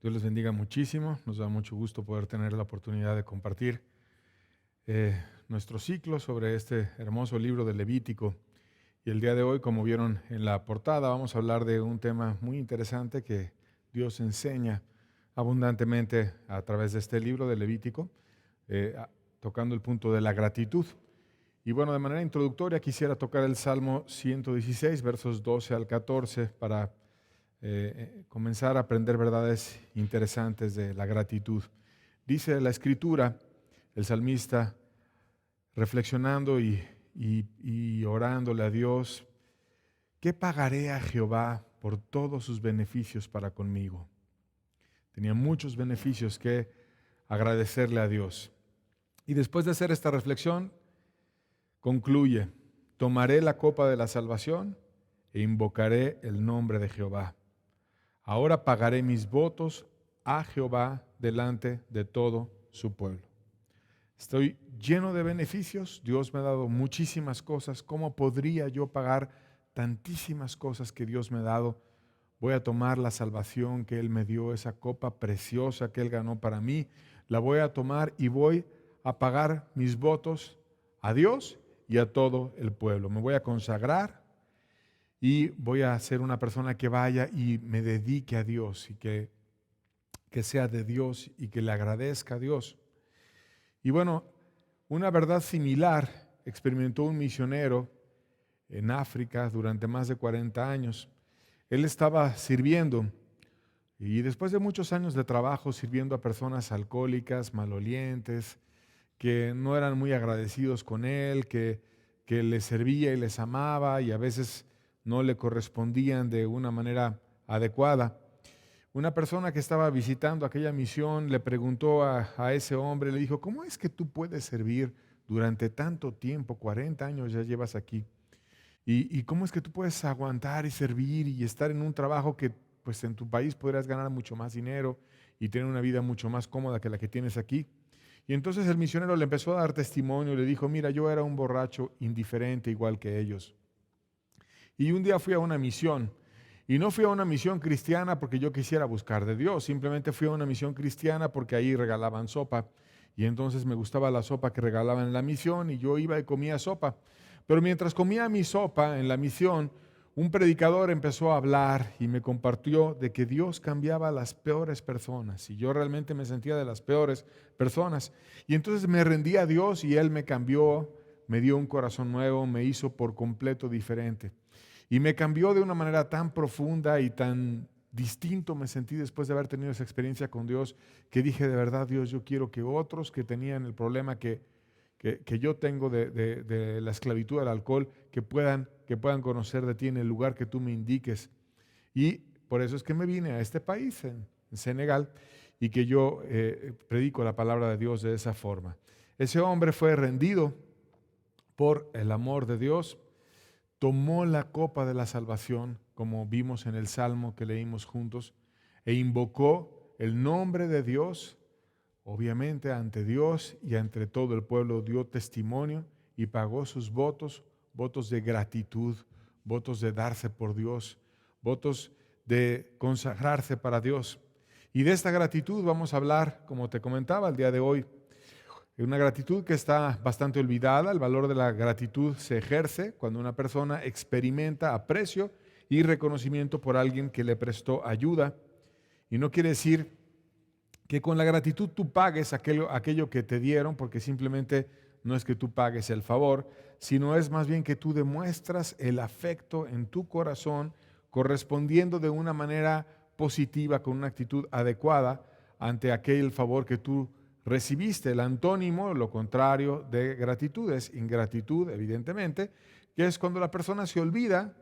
Dios les bendiga muchísimo. Nos da mucho gusto poder tener la oportunidad de compartir nuestro ciclo sobre este hermoso libro de Levítico. Y el día de hoy, como vieron en la portada, vamos a hablar de un tema muy interesante que Dios enseña abundantemente a través de este libro de Levítico, tocando el punto de la gratitud. Y bueno, de manera introductoria quisiera tocar el Salmo 116, versos 12 al 14, para comenzar a aprender verdades interesantes de la gratitud. Dice la Escritura, el salmista, reflexionando y orándole a Dios: ¿qué pagaré a Jehová por todos sus beneficios para conmigo? Tenía muchos beneficios que agradecerle a Dios. Y después de hacer esta reflexión, concluye: tomaré la copa de la salvación e invocaré el nombre de Jehová. Ahora pagaré mis votos a Jehová delante de todo su pueblo. Estoy lleno de beneficios, Dios me ha dado muchísimas cosas. ¿Cómo podría yo pagar tantísimas cosas que Dios me ha dado? Voy a tomar la salvación que Él me dio, esa copa preciosa que Él ganó para mí, la voy a tomar y voy a pagar mis votos a Dios y a todo el pueblo. Me voy a consagrar y voy a ser una persona que vaya y me dedique a Dios y que sea de Dios y que le agradezca a Dios. Y bueno, una verdad similar experimentó un misionero en África durante más de 40 años. Él estaba sirviendo y después de muchos años de trabajo sirviendo a personas alcohólicas, malolientes, que no eran muy agradecidos con él, que les servía y les amaba y a veces no le correspondían de una manera adecuada. Una persona que estaba visitando aquella misión le preguntó a ese hombre, le dijo: ¿cómo es que tú puedes servir durante tanto tiempo? 40 años ya llevas aquí. ¿Y cómo es que tú puedes aguantar y servir y estar en un trabajo que pues en tu país podrías ganar mucho más dinero y tener una vida mucho más cómoda que la que tienes aquí? Y entonces el misionero le empezó a dar testimonio y le dijo: mira, yo era un borracho indiferente igual que ellos. Y un día fui a una misión, y no fui a una misión cristiana porque yo quisiera buscar de Dios, simplemente fui a una misión cristiana porque ahí regalaban sopa, y entonces me gustaba la sopa que regalaban en la misión, y yo iba y comía sopa. Pero mientras comía mi sopa en la misión, un predicador empezó a hablar y me compartió de que Dios cambiaba a las peores personas, y yo realmente me sentía de las peores personas. Y entonces me rendí a Dios y Él me cambió, me dio un corazón nuevo, me hizo por completo diferente. Y me cambió de una manera tan profunda y tan distinto me sentí después de haber tenido esa experiencia con Dios, que dije: de verdad, Dios, yo quiero que otros que tenían el problema que yo tengo de la esclavitud al alcohol, que puedan conocer de ti en el lugar que tú me indiques. Y por eso es que me vine a este país, en Senegal, y que yo predico la palabra de Dios de esa forma. Ese hombre fue rendido por el amor de Dios, tomó la copa de la salvación, como vimos en el Salmo que leímos juntos, e invocó el nombre de Dios. Obviamente ante Dios y ante todo el pueblo dio testimonio y pagó sus votos, votos de gratitud, votos de darse por Dios, votos de consagrarse para Dios. Y de esta gratitud vamos a hablar, como te comentaba, el día de hoy. Una gratitud que está bastante olvidada. El valor de la gratitud se ejerce cuando una persona experimenta aprecio y reconocimiento por alguien que le prestó ayuda. Y no quiere decir que con la gratitud tú pagues aquello que te dieron, porque simplemente no es que tú pagues el favor, sino es más bien que tú demuestras el afecto en tu corazón, correspondiendo de una manera positiva, con una actitud adecuada ante aquel favor que tú recibiste. El antónimo, lo contrario de gratitud, es ingratitud, evidentemente, que es cuando la persona se olvida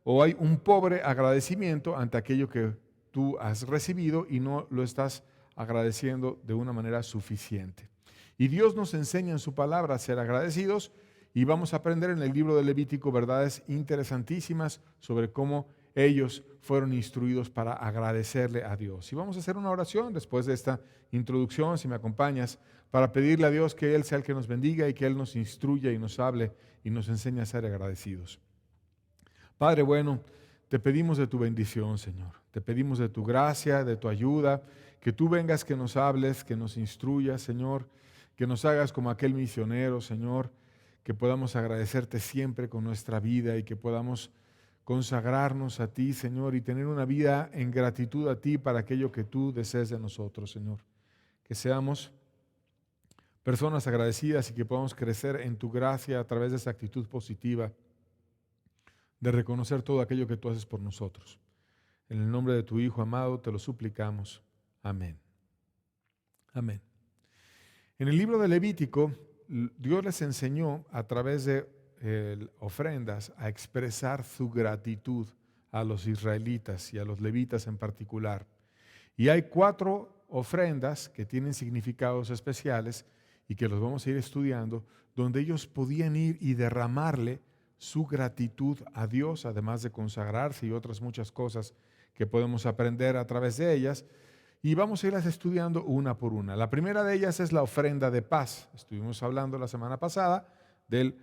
o hay un pobre agradecimiento ante aquello que tú has recibido y no lo estás agradeciendo de una manera suficiente. Y Dios nos enseña en su palabra a ser agradecidos, y vamos a aprender en el libro de Levítico verdades interesantísimas sobre cómo ellos fueron instruidos para agradecerle a Dios. Y vamos a hacer una oración después de esta introducción, si me acompañas, para pedirle a Dios que Él sea el que nos bendiga y que Él nos instruya y nos hable y nos enseñe a ser agradecidos. Padre bueno, te pedimos de tu bendición, Señor. Te pedimos de tu gracia, de tu ayuda, que tú vengas, que nos hables, que nos instruyas, Señor, que nos hagas como aquel misionero, Señor, que podamos agradecerte siempre con nuestra vida y que podamos consagrarnos a ti, Señor, y tener una vida en gratitud a ti para aquello que tú desees de nosotros, Señor. Que seamos personas agradecidas y que podamos crecer en tu gracia a través de esa actitud positiva de reconocer todo aquello que tú haces por nosotros. En el nombre de tu Hijo amado te lo suplicamos. Amén. Amén. En el libro de Levítico, Dios les enseñó a través de ofrendas a expresar su gratitud a los israelitas y a los levitas en particular. Y hay 4 ofrendas que tienen significados especiales y que los vamos a ir estudiando, donde ellos podían ir y derramarle su gratitud a Dios, además de consagrarse y otras muchas cosas que podemos aprender a través de ellas. Y vamos a irlas estudiando una por una. La primera de ellas es la ofrenda de paz. Estuvimos hablando la semana pasada del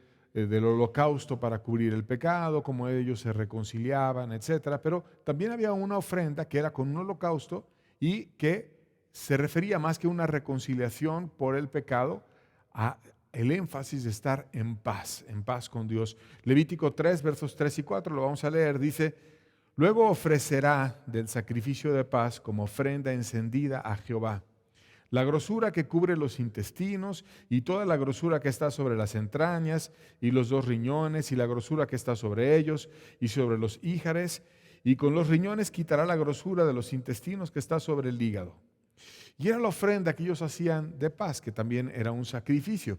holocausto para cubrir el pecado, cómo ellos se reconciliaban, etc. Pero también había una ofrenda que era con un holocausto y que se refería más que una reconciliación por el pecado a el énfasis de estar en paz con Dios. Levítico 3, versos 3 y 4, lo vamos a leer, dice: luego ofrecerá del sacrificio de paz como ofrenda encendida a Jehová la grosura que cubre los intestinos y toda la grosura que está sobre las entrañas y los 2 riñones y la grosura que está sobre ellos y sobre los íjares, y con los riñones quitará la grosura de los intestinos que está sobre el hígado. Y era la ofrenda que ellos hacían de paz, que también era un sacrificio.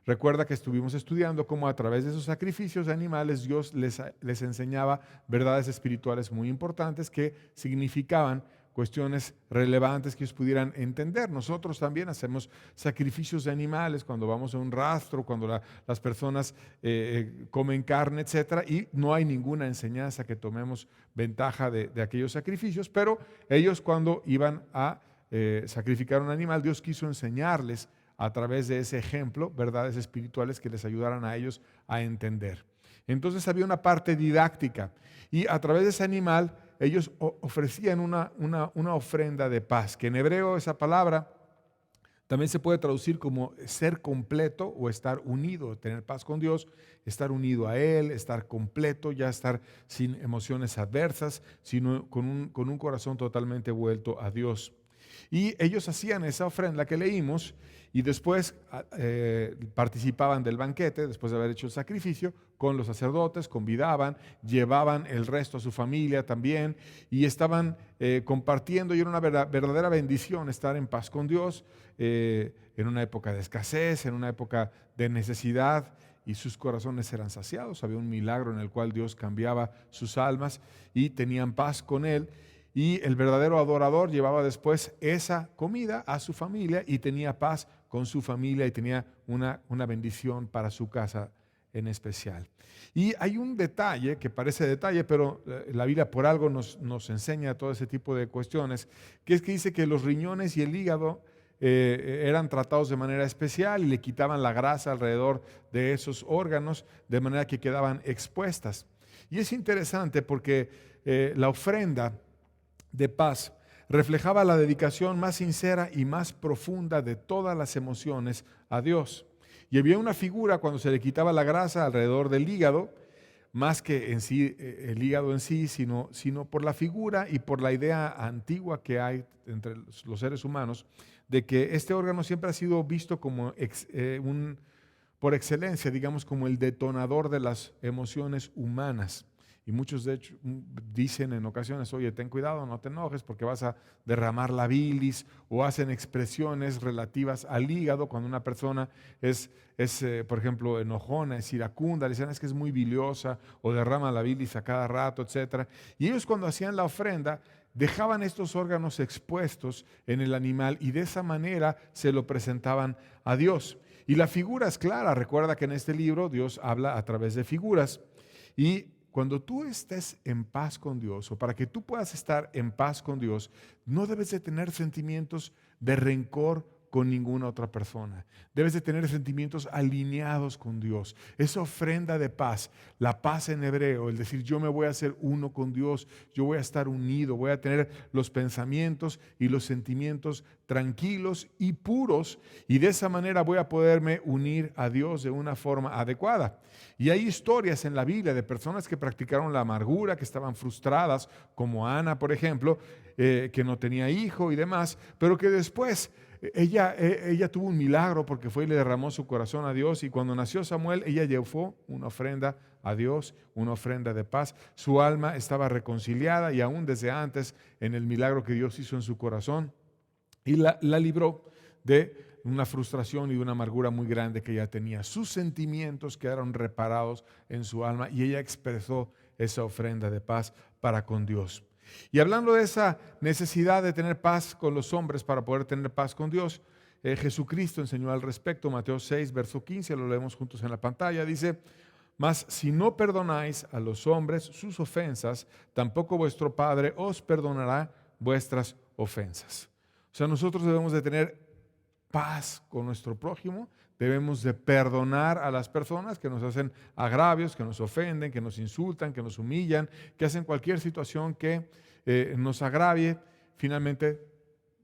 Recuerda que estuvimos estudiando cómo a través de esos sacrificios de animales Dios les enseñaba verdades espirituales muy importantes que significaban cuestiones relevantes que ellos pudieran entender. Nosotros también hacemos sacrificios de animales cuando vamos a un rastro, cuando las personas comen carne, etcétera, y no hay ninguna enseñanza que tomemos ventaja de aquellos sacrificios, pero ellos cuando iban a sacrificar un animal, Dios quiso enseñarles a través de ese ejemplo verdades espirituales que les ayudaran a ellos a entender. Entonces había una parte didáctica y a través de ese animal ellos ofrecían una ofrenda de paz, que en hebreo esa palabra también se puede traducir como ser completo o estar unido, tener paz con Dios, estar unido a Él, estar completo, ya estar sin emociones adversas, sino con un corazón totalmente vuelto a Dios. Y ellos hacían esa ofrenda que leímos y después participaban del banquete, después de haber hecho el sacrificio, con los sacerdotes, convidaban, llevaban el resto a su familia también y estaban compartiendo, y era una verdadera bendición estar en paz con Dios en una época de escasez, en una época de necesidad, y sus corazones eran saciados. Había un milagro en el cual Dios cambiaba sus almas y tenían paz con Él. Y el verdadero adorador llevaba después esa comida a su familia y tenía paz con su familia y tenía una bendición para su casa en especial. Y hay un detalle que parece detalle, pero la Biblia por algo nos enseña todo ese tipo de cuestiones, que es que dice que los riñones y el hígado eran tratados de manera especial y le quitaban la grasa alrededor de esos órganos, de manera que quedaban expuestas. Y es interesante porque la ofrenda de paz reflejaba la dedicación más sincera y más profunda de todas las emociones a Dios. Y había una figura cuando se le quitaba la grasa alrededor del hígado, más que en sí el hígado en sí, sino por la figura y por la idea antigua que hay entre los seres humanos, de que este órgano siempre ha sido visto como por excelencia, digamos, como el detonador de las emociones humanas. Y muchos de hecho dicen en ocasiones: oye, ten cuidado, no te enojes porque vas a derramar la bilis, o hacen expresiones relativas al hígado cuando una persona es por ejemplo, enojona, es iracunda, le dicen: es que es muy biliosa, o derrama la bilis a cada rato, etc. Y ellos, cuando hacían la ofrenda, dejaban estos órganos expuestos en el animal y de esa manera se lo presentaban a Dios. Y la figura es clara. Recuerda que en este libro Dios habla a través de figuras. Y cuando tú estés en paz con Dios, o para que tú puedas estar en paz con Dios, no debes de tener sentimientos de rencor con ninguna otra persona. Debes de tener sentimientos alineados con Dios. Esa ofrenda de paz, la paz en hebreo, el decir yo me voy a hacer uno con Dios, yo voy a estar unido, voy a tener los pensamientos y los sentimientos tranquilos y puros, y de esa manera voy a poderme unir a Dios de una forma adecuada. Y hay historias en la Biblia de personas que practicaron la amargura, que estaban frustradas, como Ana, por ejemplo, que no tenía hijo y demás, pero que después ella tuvo un milagro porque fue y le derramó su corazón a Dios, y cuando nació Samuel, ella llevó una ofrenda a Dios, una ofrenda de paz. Su alma estaba reconciliada, y aún desde antes, en el milagro que Dios hizo en su corazón, y la libró de una frustración y de una amargura muy grande que ella tenía. Sus sentimientos quedaron reparados en su alma, y ella expresó esa ofrenda de paz para con Dios. Y hablando de esa necesidad de tener paz con los hombres para poder tener paz con Dios, Jesucristo enseñó al respecto. Mateo 6, verso 15, lo leemos juntos en la pantalla. Dice: mas si no perdonáis a los hombres sus ofensas, tampoco vuestro Padre os perdonará vuestras ofensas. O sea, nosotros debemos de tener paz con nuestro prójimo, debemos de perdonar a las personas que nos hacen agravios, que nos ofenden, que nos insultan, que nos humillan, que hacen cualquier situación que nos agravie. Finalmente,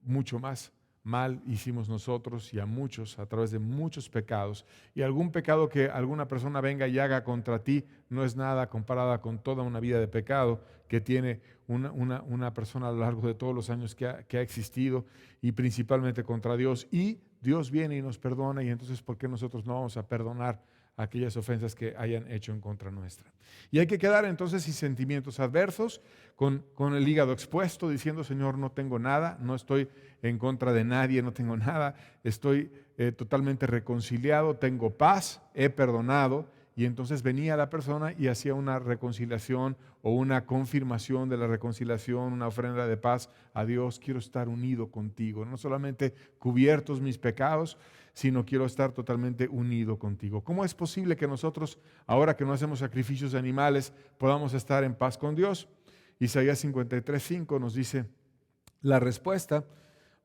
mucho más mal hicimos nosotros, y a muchos, a través de muchos pecados. Y algún pecado que alguna persona venga y haga contra ti no es nada comparada con toda una vida de pecado que tiene una persona a lo largo de todos los años que ha existido, y principalmente contra Dios. Y Dios viene y nos perdona, y entonces ¿por qué nosotros no vamos a perdonar aquellas ofensas que hayan hecho en contra nuestra? Y hay que quedar entonces sin sentimientos adversos, con el hígado expuesto, diciendo: Señor, no tengo nada, no estoy en contra de nadie, no tengo nada, estoy totalmente reconciliado, tengo paz, he perdonado. Y entonces venía la persona y hacía una reconciliación o una confirmación de la reconciliación, una ofrenda de paz a Dios. Quiero estar unido contigo, no solamente cubiertos mis pecados, sino quiero estar totalmente unido contigo. ¿Cómo es posible que nosotros, ahora que no hacemos sacrificios de animales, podamos estar en paz con Dios? Isaías 53:5 nos dice la respuesta: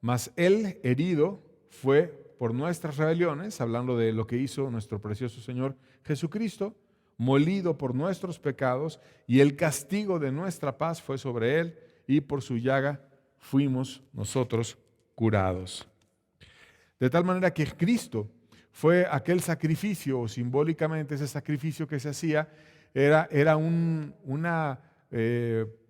mas el herido fue por nuestras rebeliones, hablando de lo que hizo nuestro precioso Señor Jesucristo, molido por nuestros pecados, y el castigo de nuestra paz fue sobre él, y por su llaga fuimos nosotros curados. De tal manera que Cristo fue aquel sacrificio, o simbólicamente ese sacrificio que se hacía, era una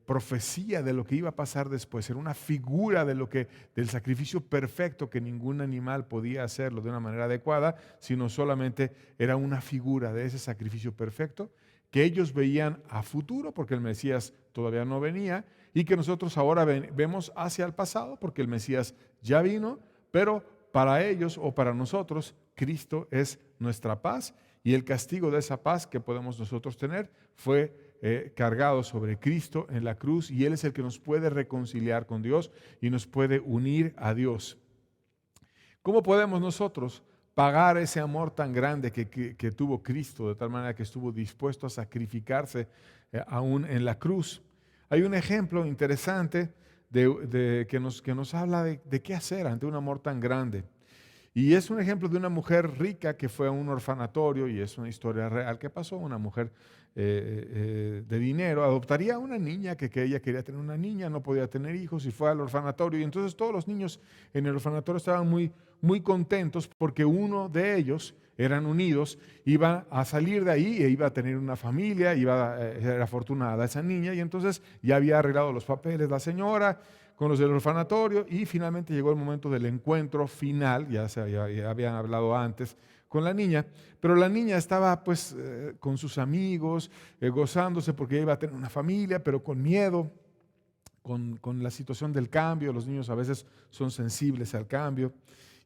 profecía de lo que iba a pasar después, era una figura del sacrificio perfecto, que ningún animal podía hacerlo de una manera adecuada, sino solamente era una figura de ese sacrificio perfecto que ellos veían a futuro, porque el Mesías todavía no venía, y que nosotros ahora vemos hacia el pasado, porque el Mesías ya vino, pero para ellos o para nosotros Cristo es nuestra paz, y el castigo de esa paz que podemos nosotros tener fue cargado sobre Cristo en la cruz, y Él es el que nos puede reconciliar con Dios y nos puede unir a Dios. ¿Cómo podemos nosotros pagar ese amor tan grande que tuvo Cristo, de tal manera que estuvo dispuesto a sacrificarse aún en la cruz? Hay un ejemplo interesante que nos habla de qué hacer ante un amor tan grande. Y es un ejemplo de una mujer rica que fue a un orfanatorio, y es una historia real que pasó. Una mujer de dinero adoptaría a una niña que ella quería tener una niña, no podía tener hijos, y fue al orfanatorio. Y entonces todos los niños en el orfanatorio estaban muy, muy contentos, porque uno de ellos, eran unidos, iba a salir de ahí e iba a tener una familia, era afortunada esa niña, y entonces ya había arreglado los papeles la señora con los del orfanatorio, y finalmente llegó el momento del encuentro final. Ya habían hablado antes con la niña, pero la niña estaba pues con sus amigos, gozándose porque iba a tener una familia, pero con miedo, con la situación del cambio. Los niños a veces son sensibles al cambio,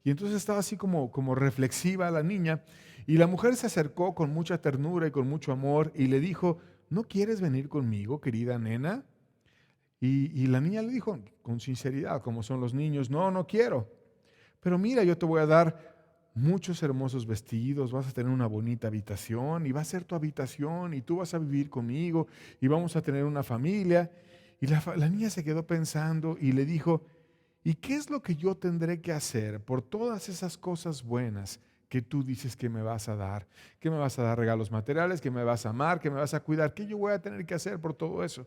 y entonces estaba así como reflexiva la niña, y la mujer se acercó con mucha ternura y con mucho amor y le dijo: ¿no quieres venir conmigo, querida nena? Y la niña le dijo con sinceridad, como son los niños: no quiero. Pero mira, yo te voy a dar muchos hermosos vestidos, vas a tener una bonita habitación, y va a ser tu habitación, y tú vas a vivir conmigo, y vamos a tener una familia. Y la niña se quedó pensando y le dijo: ¿y qué es lo que yo tendré que hacer por todas esas cosas buenas que tú dices que me vas a dar? Que me vas a dar regalos materiales, que me vas a amar, que me vas a cuidar. ¿Qué yo voy a tener que hacer por todo eso?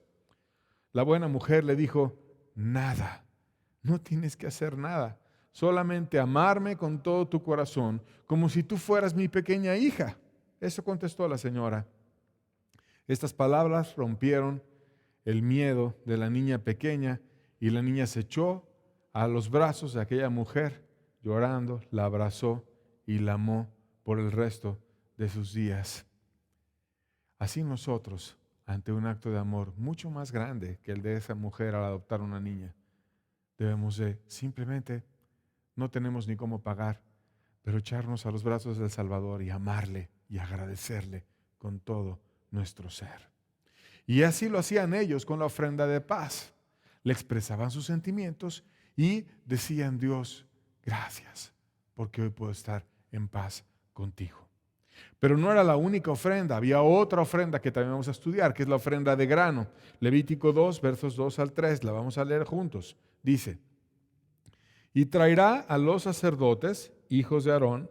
La buena mujer le dijo, nada, no tienes que hacer nada. Solamente amarme con todo tu corazón, como si tú fueras mi pequeña hija. Eso contestó la señora. Estas palabras rompieron el miedo de la niña pequeña y la niña se echó a los brazos de aquella mujer, llorando, la abrazó y la amó por el resto de sus días. Así nosotros, ante un acto de amor mucho más grande que el de esa mujer al adoptar una niña, debemos de simplemente, no tenemos ni cómo pagar, pero echarnos a los brazos del Salvador y amarle y agradecerle con todo nuestro ser. Y así lo hacían ellos con la ofrenda de paz. Le expresaban sus sentimientos y decían, Dios, gracias, porque hoy puedo estar en paz contigo. Pero no era la única ofrenda, había otra ofrenda que también vamos a estudiar, que es la ofrenda de grano. Levítico 2, versos 2 al 3, la vamos a leer juntos. Dice, y traerá a los sacerdotes, hijos de Aarón,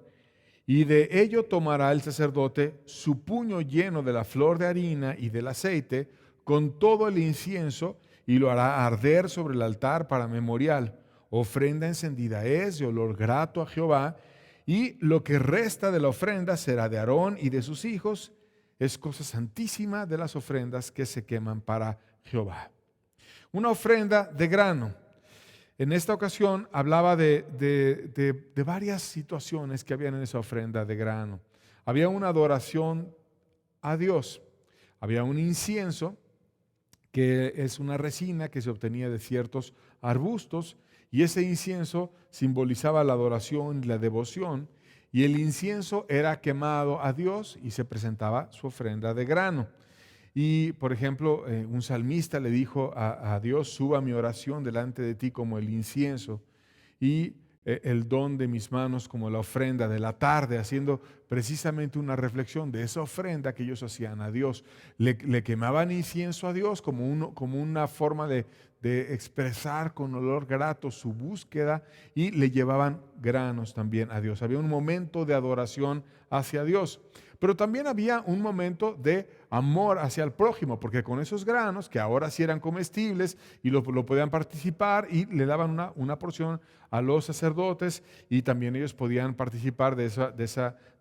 y de ello tomará el sacerdote su puño lleno de la flor de harina y del aceite, con todo el incienso, y lo hará arder sobre el altar para memorial. Ofrenda encendida es de olor grato a Jehová, y lo que resta de la ofrenda será de Aarón y de sus hijos. Es cosa santísima de las ofrendas que se queman para Jehová. Una ofrenda de grano. En esta ocasión hablaba de varias situaciones que habían en esa ofrenda de grano. Había una adoración a Dios. Había un incienso, que es una resina que se obtenía de ciertos arbustos, y ese incienso simbolizaba la adoración y la devoción, y el incienso era quemado a Dios y se presentaba su ofrenda de grano. Y, por ejemplo, un salmista le dijo a Dios, suba mi oración delante de ti como el incienso y el don de mis manos como la ofrenda de la tarde, haciendo precisamente una reflexión de esa ofrenda que ellos hacían a Dios. Le quemaban incienso a Dios como una forma de expresar con olor grato su búsqueda, y le llevaban granos también a Dios. Había un momento de adoración hacia Dios. Pero también había un momento de amor hacia el prójimo, porque con esos granos, que ahora sí eran comestibles y lo podían participar, y le daban una porción a los sacerdotes, y también ellos podían participar de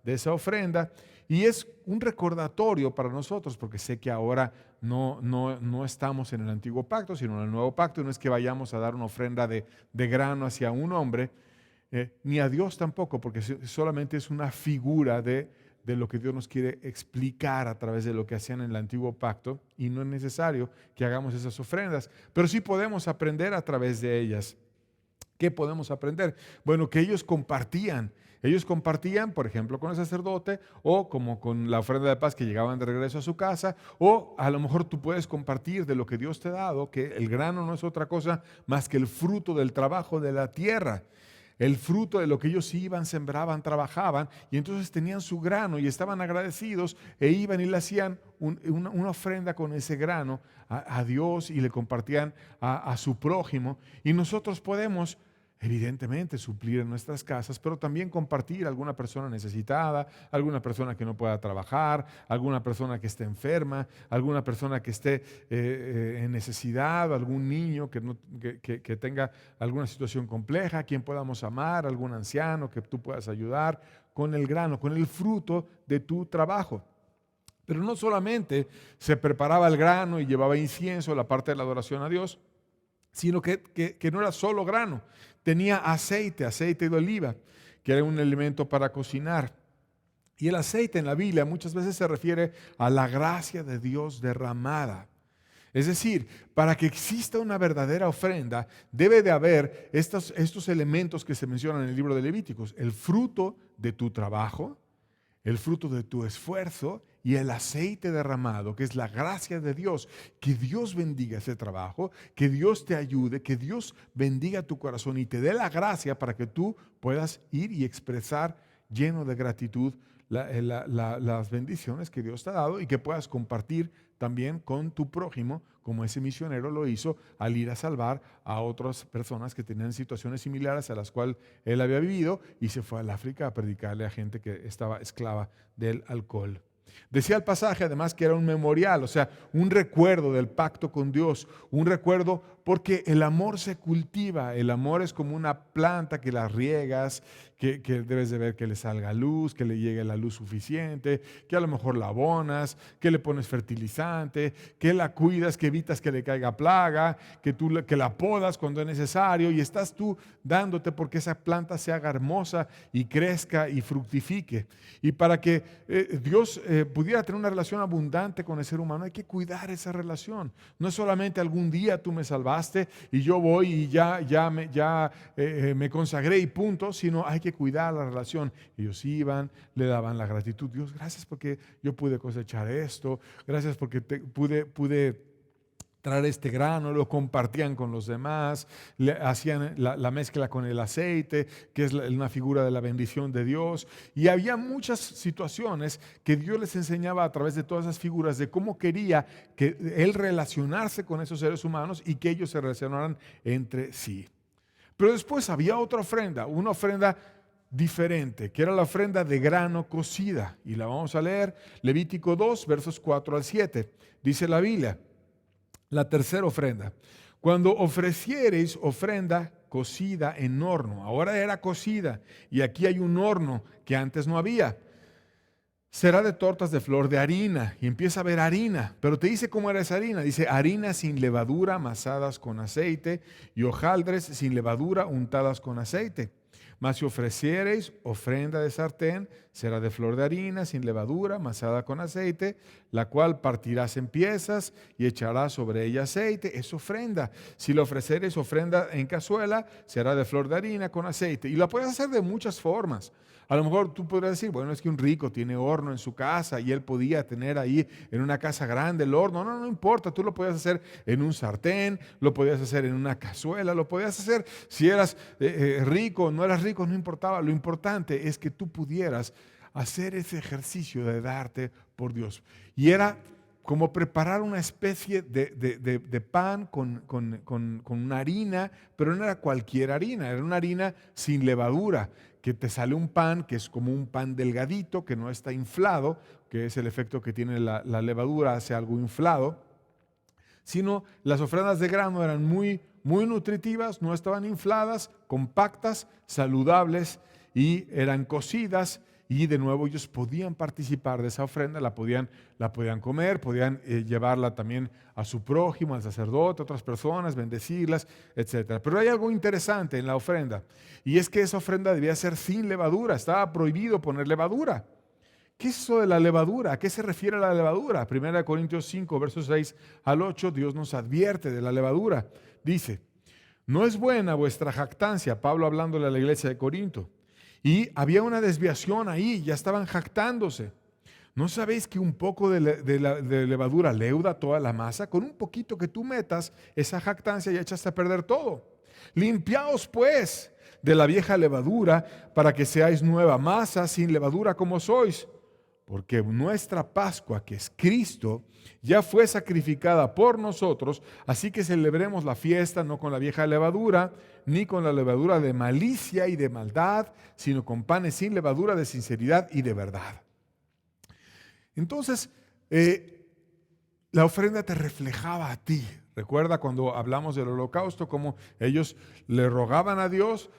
esa ofrenda. Y es un recordatorio para nosotros, porque sé que ahora no estamos en el antiguo pacto, sino en el nuevo pacto. No es que vayamos a dar una ofrenda de grano hacia un hombre, ni a Dios tampoco, porque solamente es una figura de lo que Dios nos quiere explicar a través de lo que hacían en el antiguo pacto, y no es necesario que hagamos esas ofrendas, pero sí podemos aprender a través de ellas. ¿Qué podemos aprender? Bueno, que ellos compartían, por ejemplo, con el sacerdote, o como con la ofrenda de paz que llegaban de regreso a su casa, o a lo mejor tú puedes compartir de lo que Dios te ha dado, que el grano no es otra cosa más que el fruto del trabajo de la tierra. El fruto de lo que ellos iban, sembraban, trabajaban, y entonces tenían su grano y estaban agradecidos, e iban y le hacían una ofrenda con ese grano a Dios, y le compartían a su prójimo. Y nosotros podemos, evidentemente, suplir en nuestras casas, pero también compartir a alguna persona necesitada, alguna persona que no pueda trabajar, alguna persona que esté enferma, alguna persona que esté en necesidad, algún niño que tenga alguna situación compleja, a quien podamos amar, algún anciano que tú puedas ayudar con el grano, con el fruto de tu trabajo. Pero no solamente se preparaba el grano y llevaba incienso, la parte de la adoración a Dios, sino que no era solo grano, tenía aceite de oliva, que era un elemento para cocinar. Y el aceite en la Biblia muchas veces se refiere a la gracia de Dios derramada. Es decir, para que exista una verdadera ofrenda, debe de haber estos elementos que se mencionan en el libro de Levíticos: el fruto de tu trabajo, el fruto de tu esfuerzo, y el aceite derramado, que es la gracia de Dios. Que Dios bendiga ese trabajo, que Dios te ayude, que Dios bendiga tu corazón y te dé la gracia para que tú puedas ir y expresar lleno de gratitud las bendiciones que Dios te ha dado y que puedas compartir también con tu prójimo, como ese misionero lo hizo al ir a salvar a otras personas que tenían situaciones similares a las cuales él había vivido y se fue al África a predicarle a gente que estaba esclava del alcohol. Decía el pasaje además que era un memorial, o sea, un recuerdo del pacto con Dios, un recuerdo porque el amor se cultiva, el amor es como una planta que la riegas, que debes de ver que le salga luz, que le llegue la luz suficiente, que a lo mejor la abonas, que le pones fertilizante, que la cuidas, que evitas que le caiga plaga, que la podas cuando es necesario y estás tú dándote porque esa planta se haga hermosa y crezca y fructifique. Y para que Dios pudiera tener una relación abundante con el ser humano, hay que cuidar esa relación. No es solamente algún día tú me salvaste y yo voy y ya me consagré y punto, sino hay que cuidar la relación. Ellos iban, le daban la gratitud. Dios, gracias porque yo pude cosechar esto, gracias porque pude traer este grano, lo compartían con los demás, le hacían la mezcla con el aceite, que es una figura de la bendición de Dios. Y había muchas situaciones que Dios les enseñaba a través de todas esas figuras de cómo quería que Él relacionarse con esos seres humanos y que ellos se relacionaran entre sí. Pero después había otra ofrenda, una ofrenda diferente, que era la ofrenda de grano cocida. Y la vamos a leer, Levítico 2, versos 4 al 7. Dice la Biblia, la tercera ofrenda. Cuando ofreciereis ofrenda cocida en horno, ahora era cocida, y aquí hay un horno que antes no había. Será de tortas de flor de harina, y empieza a ver harina, pero te dice cómo era esa harina. Dice harina sin levadura amasadas con aceite y hojaldres sin levadura untadas con aceite. Mas si ofreciereis ofrenda de sartén, será de flor de harina sin levadura amasada con aceite, la cual partirás en piezas y echarás sobre ella aceite. Es ofrenda. Si le ofrecereis ofrenda en cazuela, será de flor de harina con aceite. Y la puedes hacer de muchas formas. A lo mejor tú podrías decir, bueno, es que un rico tiene horno en su casa y él podía tener ahí en una casa grande el horno. No importa, tú lo podías hacer en un sartén, lo podías hacer en una cazuela, lo podías hacer si eras rico o no eras rico, no importaba. Lo importante es que tú pudieras hacer ese ejercicio de darte por Dios. Y era como preparar una especie de pan con una harina, pero no era cualquier harina, era una harina sin levadura, que te sale un pan que es como un pan delgadito, que no está inflado, que es el efecto que tiene la levadura, hace algo inflado, sino las ofrendas de grano eran muy nutritivas, no estaban infladas, compactas, saludables y eran cocidas. Y de nuevo ellos podían participar de esa ofrenda, la podían comer, podían llevarla también a su prójimo, al sacerdote, a otras personas, bendecirlas, etc. Pero hay algo interesante en la ofrenda, y es que esa ofrenda debía ser sin levadura, estaba prohibido poner levadura. ¿Qué es eso de la levadura? ¿A qué se refiere la levadura? 1 Corintios 5, versos 6 al 8, Dios nos advierte de la levadura. Dice, no es buena vuestra jactancia, Pablo hablándole a la iglesia de Corinto. Y había una desviación ahí, ya estaban jactándose. ¿No sabéis que un poco de levadura leuda toda la masa? Con un poquito que tú metas esa jactancia ya echaste a perder todo. Limpiaos pues de la vieja levadura para que seáis nueva masa sin levadura como sois. Porque nuestra Pascua, que es Cristo, ya fue sacrificada por nosotros, así que celebremos la fiesta no con la vieja levadura, ni con la levadura de malicia y de maldad, sino con panes sin levadura de sinceridad y de verdad. Entonces, la ofrenda te reflejaba a ti. Recuerda cuando hablamos del holocausto, cómo ellos le rogaban a Dios,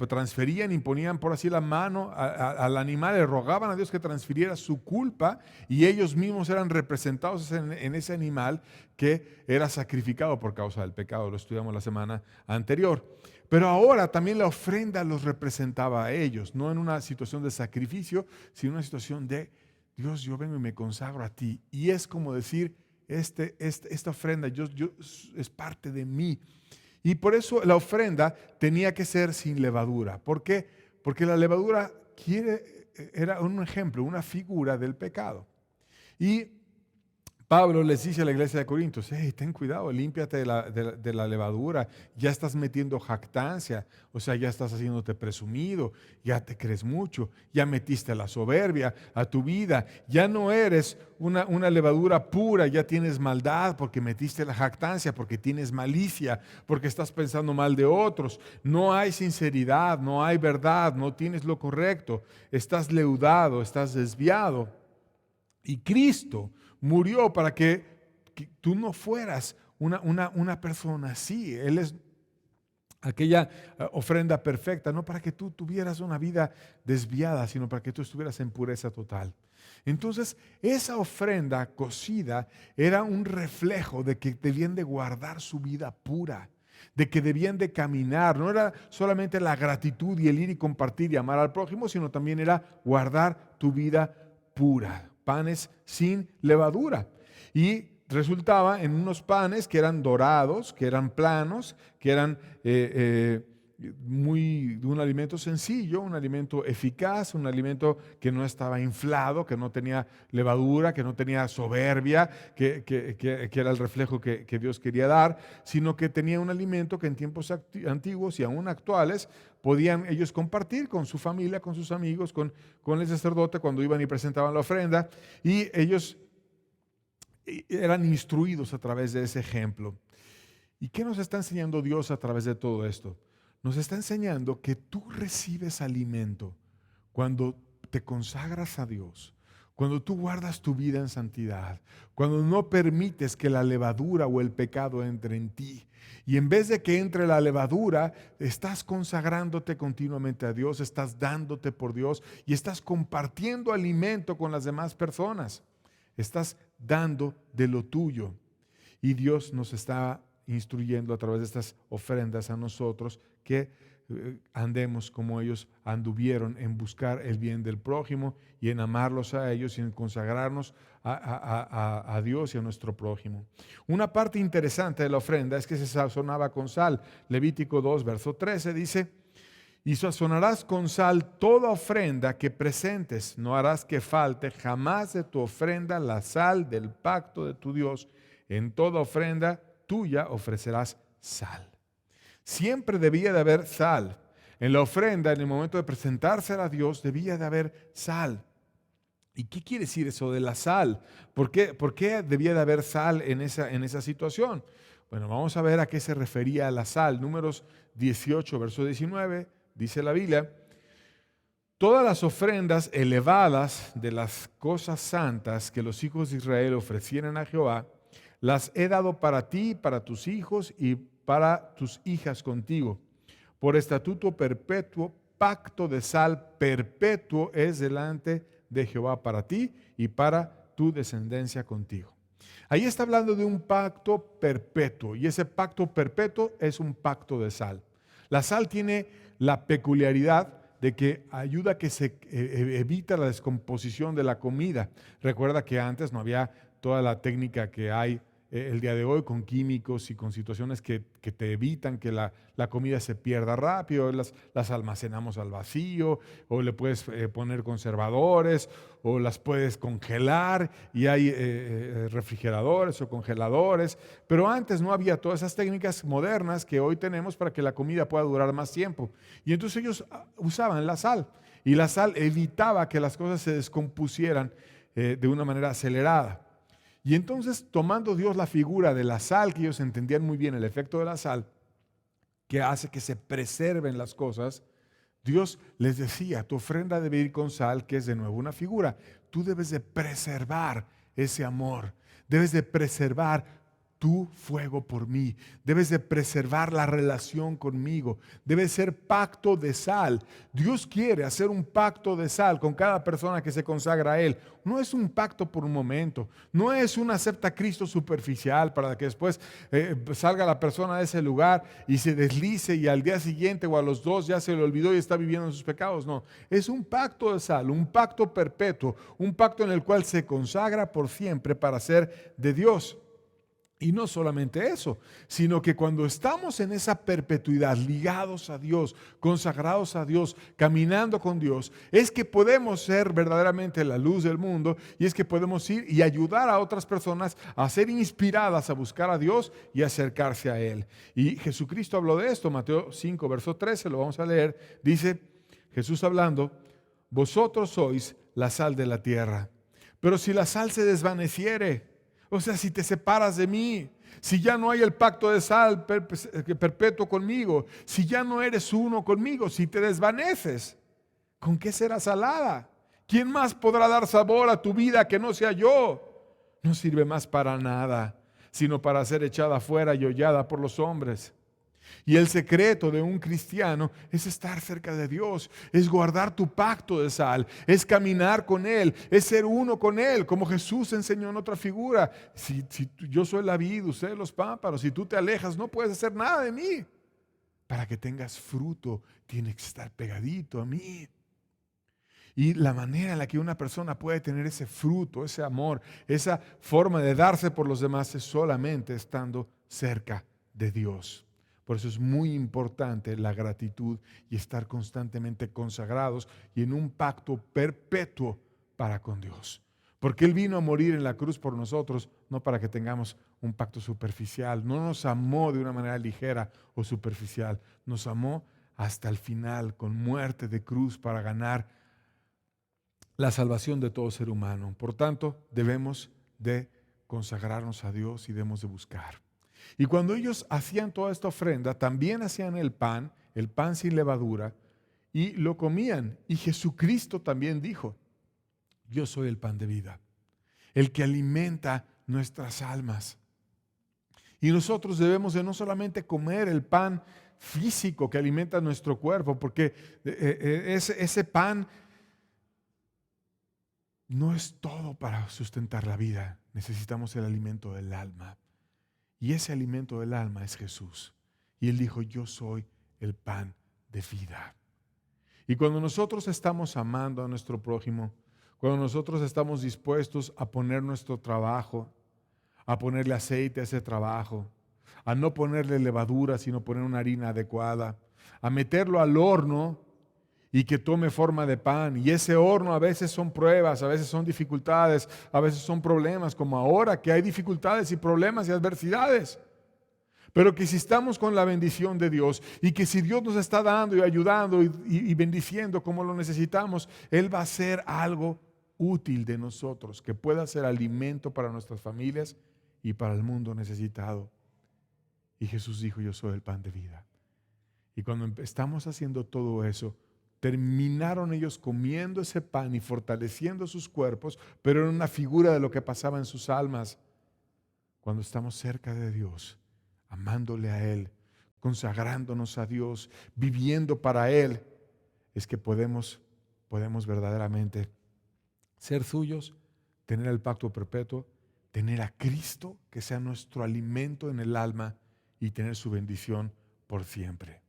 transferían, imponían por así la mano al animal, le rogaban a Dios que transfiriera su culpa y ellos mismos eran representados en ese animal que era sacrificado por causa del pecado. Lo estudiamos la semana anterior. Pero ahora también la ofrenda los representaba a ellos, no en una situación de sacrificio, sino en una situación de Dios, yo vengo y me consagro a ti. Y es como decir, esta ofrenda es parte de mí. Y por eso la ofrenda tenía que ser sin levadura. ¿Por qué? Porque la levadura era un ejemplo, una figura del pecado. Y Pablo les dice a la iglesia de Corintios: hey, ten cuidado, límpiate de la levadura, ya estás metiendo jactancia, o sea, ya estás haciéndote presumido, ya te crees mucho, ya metiste la soberbia a tu vida, ya no eres una levadura pura, ya tienes maldad porque metiste la jactancia, porque tienes malicia, porque estás pensando mal de otros, no hay sinceridad, no hay verdad, no tienes lo correcto, estás leudado, estás desviado. Y Cristo murió para que tú no fueras una persona así. Él es aquella ofrenda perfecta, no para que tú tuvieras una vida desviada, sino para que tú estuvieras en pureza total. Entonces, esa ofrenda cocida era un reflejo de que debían de guardar su vida pura, de que debían de caminar. No era solamente la gratitud y el ir y compartir y amar al prójimo, sino también era guardar tu vida pura. Panes sin levadura. Y resultaba en unos panes que eran dorados, que eran planos, que eran de un alimento sencillo, un alimento eficaz, un alimento que no estaba inflado, que no tenía levadura, que no tenía soberbia, que era el reflejo que Dios quería dar, sino que tenía un alimento que en tiempos antiguos y aún actuales podían ellos compartir con su familia, con sus amigos, con el sacerdote cuando iban y presentaban la ofrenda, y ellos eran instruidos a través de ese ejemplo. ¿Y qué nos está enseñando Dios a través de todo esto? Nos está enseñando que tú recibes alimento cuando te consagras a Dios, cuando tú guardas tu vida en santidad, cuando no permites que la levadura o el pecado entre en ti. Y en vez de que entre la levadura, estás consagrándote continuamente a Dios, estás dándote por Dios y estás compartiendo alimento con las demás personas. Estás dando de lo tuyo. Y Dios nos está instruyendo a través de estas ofrendas a nosotros que andemos como ellos anduvieron en buscar el bien del prójimo y en amarlos a ellos y en consagrarnos a Dios y a nuestro prójimo. Una parte interesante de la ofrenda es que se sazonaba con sal. Levítico 2, verso 13 dice: y sazonarás con sal toda ofrenda que presentes, no harás que falte jamás de tu ofrenda la sal del pacto de tu Dios. En toda ofrenda tuya ofrecerás sal. Siempre debía de haber sal. En la ofrenda, en el momento de presentársela a Dios, debía de haber sal. ¿Y qué quiere decir eso de la sal? ¿Por qué debía de haber sal en esa situación? Bueno, vamos a ver a qué se refería la sal. Números 18, verso 19, dice la Biblia: todas las ofrendas elevadas de las cosas santas que los hijos de Israel ofrecieran a Jehová, las he dado para ti, para tus hijos y para tus hijas contigo. Por estatuto perpetuo, pacto de sal perpetuo es delante de Jehová para ti y para tu descendencia contigo. Ahí está hablando de un pacto perpetuo, y ese pacto perpetuo es un pacto de sal. La sal tiene la peculiaridad de que ayuda a que se evita la descomposición de la comida. Recuerda que antes no había toda la técnica que hay el día de hoy, con químicos y con situaciones que te evitan que la comida se pierda rápido. Las almacenamos al vacío, o le puedes poner conservadores, o las puedes congelar, y hay refrigeradores o congeladores. Pero antes no había todas esas técnicas modernas que hoy tenemos para que la comida pueda durar más tiempo. Y entonces ellos usaban la sal, y la sal evitaba que las cosas se descompusieran de una manera acelerada. Y entonces, tomando Dios la figura de la sal, que ellos entendían muy bien el efecto de la sal, que hace que se preserven las cosas, Dios les decía: tu ofrenda debe ir con sal, que es de nuevo una figura. Tú debes de preservar ese amor, debes de preservar tu fuego por mí, debes de preservar la relación conmigo, debe ser pacto de sal. Dios quiere hacer un pacto de sal con cada persona que se consagra a Él. No es un pacto por un momento, no es un acepta a Cristo superficial para que después salga la persona de ese lugar y se deslice, y al día siguiente o a los 2 ya se le olvidó y está viviendo en sus pecados. No, es un pacto de sal, un pacto perpetuo, un pacto en el cual se consagra por siempre para ser de Dios. Y no solamente eso, sino que cuando estamos en esa perpetuidad, ligados a Dios, consagrados a Dios, caminando con Dios, es que podemos ser verdaderamente la luz del mundo y es que podemos ir y ayudar a otras personas a ser inspiradas a buscar a Dios y acercarse a Él. Y Jesucristo habló de esto, Mateo 5, verso 13, lo vamos a leer, dice Jesús hablando: vosotros sois la sal de la tierra, pero si la sal se desvaneciere, o sea, si te separas de mí, si ya no hay el pacto de sal perpetuo conmigo, si ya no eres uno conmigo, si te desvaneces, ¿con qué será salada? ¿Quién más podrá dar sabor a tu vida que no sea yo? No sirve más para nada, sino para ser echada afuera y hollada por los hombres. Y el secreto de un cristiano es estar cerca de Dios, es guardar tu pacto de sal, es caminar con Él, es ser uno con Él, como Jesús enseñó en otra figura. Si yo soy la vid, ustedes los pámpanos, si tú te alejas no puedes hacer nada de mí. Para que tengas fruto, tienes que estar pegadito a mí. Y la manera en la que una persona puede tener ese fruto, ese amor, esa forma de darse por los demás es solamente estando cerca de Dios. Por eso es muy importante la gratitud y estar constantemente consagrados y en un pacto perpetuo para con Dios. Porque Él vino a morir en la cruz por nosotros, no para que tengamos un pacto superficial. No nos amó de una manera ligera o superficial. Nos amó hasta el final, con muerte de cruz para ganar la salvación de todo ser humano. Por tanto, debemos de consagrarnos a Dios y debemos de buscar. Y cuando ellos hacían toda esta ofrenda, también hacían el pan sin levadura, y lo comían. Y Jesucristo también dijo: yo soy el pan de vida, el que alimenta nuestras almas. Y nosotros debemos de no solamente comer el pan físico que alimenta nuestro cuerpo, porque ese pan no es todo para sustentar la vida. Necesitamos el alimento del alma. Y ese alimento del alma es Jesús. Y Él dijo: yo soy el pan de vida. Y cuando nosotros estamos amando a nuestro prójimo, cuando nosotros estamos dispuestos a poner nuestro trabajo, a ponerle aceite a ese trabajo, a no ponerle levadura, sino poner una harina adecuada, a meterlo al horno y que tome forma de pan. Y ese horno a veces son pruebas, a veces son dificultades, a veces son problemas, como ahora que hay dificultades y problemas y adversidades. Pero que si estamos con la bendición de Dios y que si Dios nos está dando y ayudando y bendiciendo como lo necesitamos, Él va a hacer algo útil de nosotros, que pueda ser alimento para nuestras familias y para el mundo necesitado. Y Jesús dijo: yo soy el pan de vida. Y cuando estamos haciendo todo eso, terminaron ellos comiendo ese pan y fortaleciendo sus cuerpos, pero era una figura de lo que pasaba en sus almas. Cuando estamos cerca de Dios, amándole a Él, consagrándonos a Dios, viviendo para Él, es que podemos verdaderamente ser suyos, tener el pacto perpetuo, tener a Cristo que sea nuestro alimento en el alma y tener su bendición por siempre.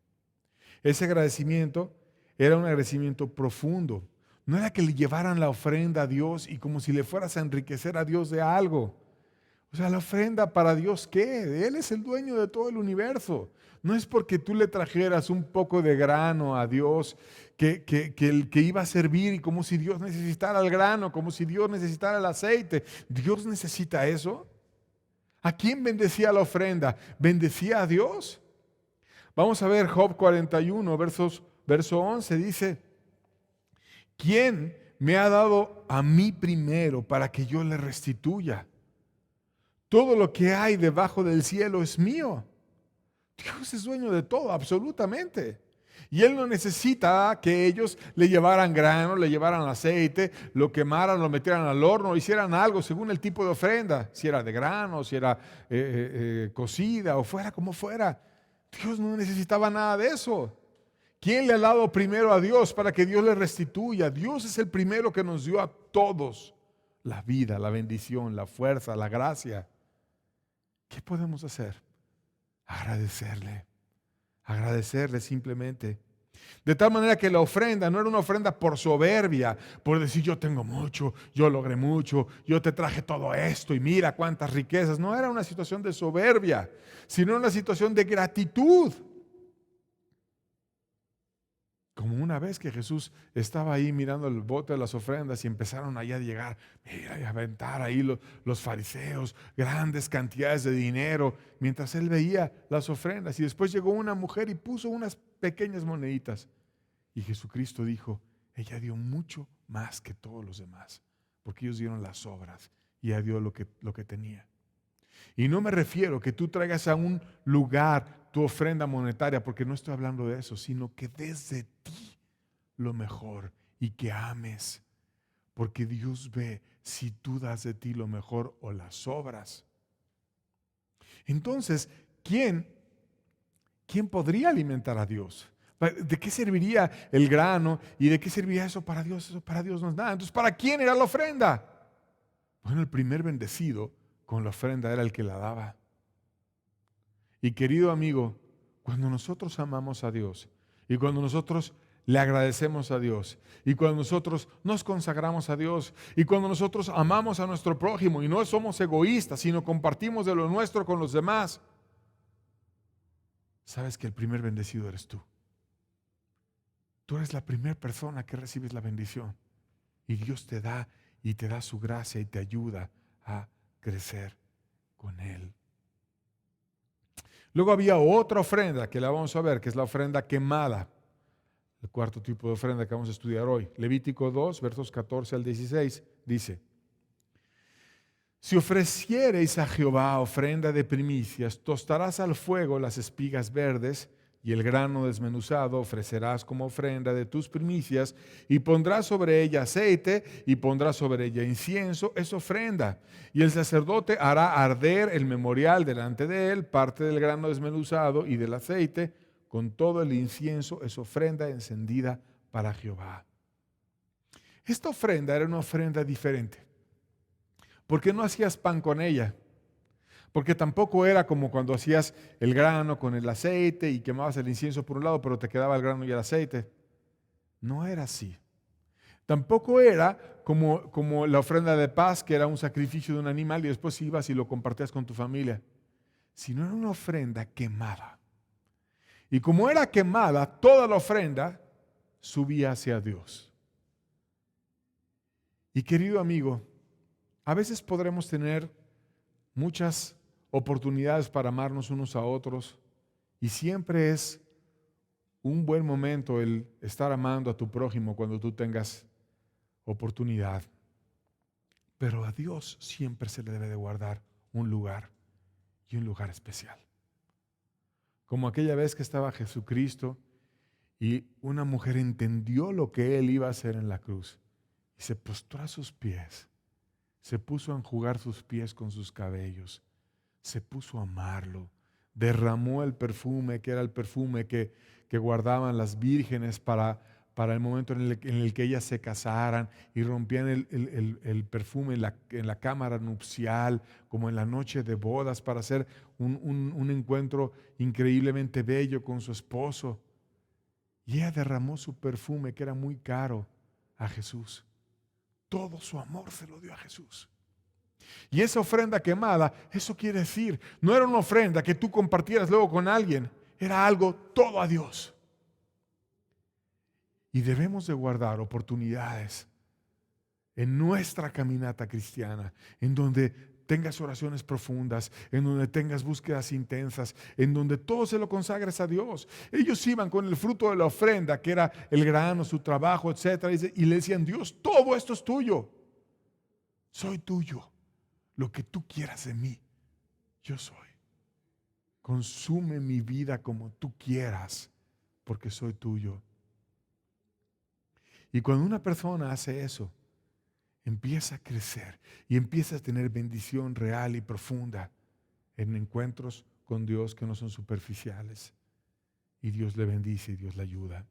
Ese agradecimiento era un agradecimiento profundo. No era que le llevaran la ofrenda a Dios y como si le fueras a enriquecer a Dios de algo. O sea, la ofrenda para Dios, ¿qué? Él es el dueño de todo el universo. No es porque tú le trajeras un poco de grano a Dios que iba a servir, y como si Dios necesitara el grano, como si Dios necesitara el aceite. ¿Dios necesita eso? ¿A quién bendecía la ofrenda? ¿Bendecía a Dios? Vamos a ver Job 41, verso 11, dice: ¿quién me ha dado a mí primero para que yo le restituya? Todo lo que hay debajo del cielo es mío. Dios es dueño de todo, absolutamente. Y Él no necesita que ellos le llevaran grano, le llevaran aceite, lo quemaran, lo metieran al horno, hicieran algo según el tipo de ofrenda, si era de grano, si era cocida o fuera como fuera. Dios no necesitaba nada de eso. ¿Quién le ha dado primero a Dios para que Dios le restituya? Dios es el primero que nos dio a todos la vida, la bendición, la fuerza, la gracia. ¿Qué podemos hacer? Agradecerle simplemente. De tal manera que la ofrenda no era una ofrenda por soberbia, por decir yo tengo mucho, yo logré mucho, yo te traje todo esto y mira cuántas riquezas. No era una situación de soberbia, sino una situación de gratitud. Como una vez que Jesús estaba ahí mirando el bote de las ofrendas y empezaron allá a llegar, mira, y a aventar ahí los fariseos grandes cantidades de dinero, mientras él veía las ofrendas. Y después llegó una mujer y puso unas pequeñas moneditas. Y Jesucristo dijo, ella dio mucho más que todos los demás, porque ellos dieron las obras y ella dio lo que tenía. Y no me refiero que tú traigas a un lugar tu ofrenda monetaria, porque no estoy hablando de eso, sino que des de ti lo mejor y que ames, porque Dios ve si tú das de ti lo mejor o las obras. Entonces, ¿quién podría alimentar a Dios? ¿De qué serviría el grano y de qué serviría eso para Dios? Eso para Dios no es nada. Entonces, ¿para quién era la ofrenda? Bueno, el primer bendecido con la ofrenda era el que la daba. Y querido amigo, cuando nosotros amamos a Dios y cuando nosotros le agradecemos a Dios y cuando nosotros nos consagramos a Dios y cuando nosotros amamos a nuestro prójimo y no somos egoístas, sino compartimos de lo nuestro con los demás, sabes que el primer bendecido eres tú. Tú eres la primera persona que recibes la bendición y Dios te da su gracia y te ayuda a crecer con Él. Luego había otra ofrenda que la vamos a ver, que es la ofrenda quemada. El cuarto tipo de ofrenda que vamos a estudiar hoy. Levítico 2, versos 14 al 16, dice: si ofreciereis a Jehová ofrenda de primicias, tostarás al fuego las espigas verdes y el grano desmenuzado ofrecerás como ofrenda de tus primicias y pondrás sobre ella aceite y pondrás sobre ella incienso, es ofrenda. Y el sacerdote hará arder el memorial delante de él, parte del grano desmenuzado y del aceite, con todo el incienso, es ofrenda encendida para Jehová. Esta ofrenda era una ofrenda diferente, porque no hacías pan con ella. Porque tampoco era como cuando hacías el grano con el aceite y quemabas el incienso por un lado, pero te quedaba el grano y el aceite. No era así. Tampoco era como la ofrenda de paz, que era un sacrificio de un animal y después ibas y lo compartías con tu familia. Sino era una ofrenda quemada. Y como era quemada, toda la ofrenda subía hacia Dios. Y querido amigo, a veces podremos tener muchas oportunidades para amarnos unos a otros y siempre es un buen momento el estar amando a tu prójimo cuando tú tengas oportunidad. Pero a Dios siempre se le debe de guardar un lugar y un lugar especial. Como aquella vez que estaba Jesucristo y una mujer entendió lo que Él iba a hacer en la cruz y se postró a sus pies, se puso a enjugar sus pies con sus cabellos, se puso a amarlo, derramó el perfume, que era el perfume que guardaban las vírgenes para el momento en el que ellas se casaran, y rompían el perfume en la cámara nupcial, como en la noche de bodas, para hacer un encuentro increíblemente bello con su esposo. Y ella derramó su perfume, que era muy caro, a Jesús. Todo su amor se lo dio a Jesús. Y esa ofrenda quemada, eso quiere decir, no era una ofrenda que tú compartieras luego con alguien, era algo todo a Dios. Y debemos de guardar oportunidades en nuestra caminata cristiana, en donde tengas oraciones profundas, en donde tengas búsquedas intensas, en donde todo se lo consagres a Dios. Ellos iban con el fruto de la ofrenda, que era el grano, su trabajo, etcétera, y le decían: Dios, todo esto es tuyo, soy tuyo. Lo que tú quieras de mí, yo soy. Consume mi vida como tú quieras, porque soy tuyo. Y cuando una persona hace eso, empieza a crecer y empieza a tener bendición real y profunda en encuentros con Dios que no son superficiales. Y Dios le bendice y Dios le ayuda.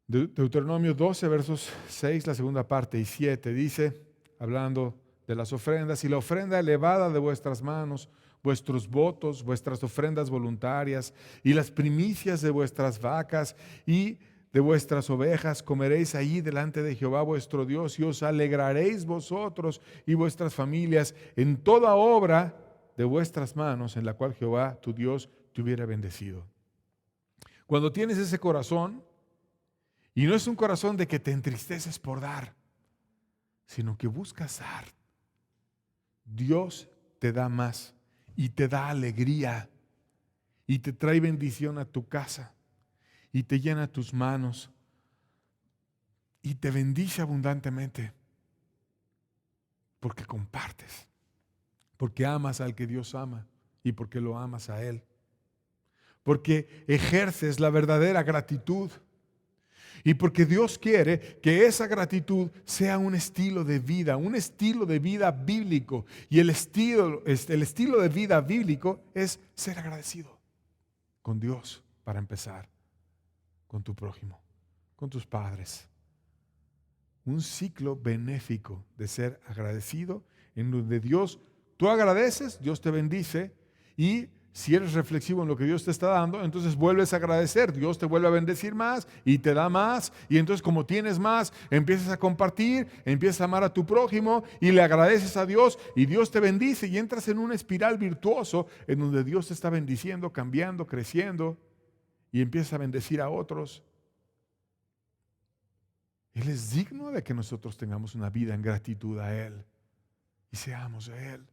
Deuteronomio 12, versos 6, la segunda parte, y 7, dice, hablando de las ofrendas: y la ofrenda elevada de vuestras manos, vuestros votos, vuestras ofrendas voluntarias y las primicias de vuestras vacas y de vuestras ovejas comeréis allí delante de Jehová vuestro Dios y os alegraréis vosotros y vuestras familias en toda obra de vuestras manos en la cual Jehová tu Dios te hubiera bendecido. Cuando tienes ese corazón, y no es un corazón de que te entristeces por dar, sino que buscas dar, Dios te da más y te da alegría y te trae bendición a tu casa y te llena tus manos y te bendice abundantemente porque compartes, porque amas al que Dios ama y porque lo amas a Él, porque ejerces la verdadera gratitud y porque Dios quiere que esa gratitud sea un estilo de vida bíblico. Y el estilo de vida bíblico es ser agradecido con Dios para empezar, con tu prójimo, con tus padres. Un ciclo benéfico de ser agradecido en donde tú agradeces, Dios te bendice y si eres reflexivo en lo que Dios te está dando, entonces vuelves a agradecer, Dios te vuelve a bendecir más y te da más y entonces como tienes más, empiezas a compartir, empiezas a amar a tu prójimo y le agradeces a Dios y Dios te bendice y entras en una espiral virtuoso en donde Dios te está bendiciendo, cambiando, creciendo y empiezas a bendecir a otros. Él es digno de que nosotros tengamos una vida en gratitud a Él y seamos de Él.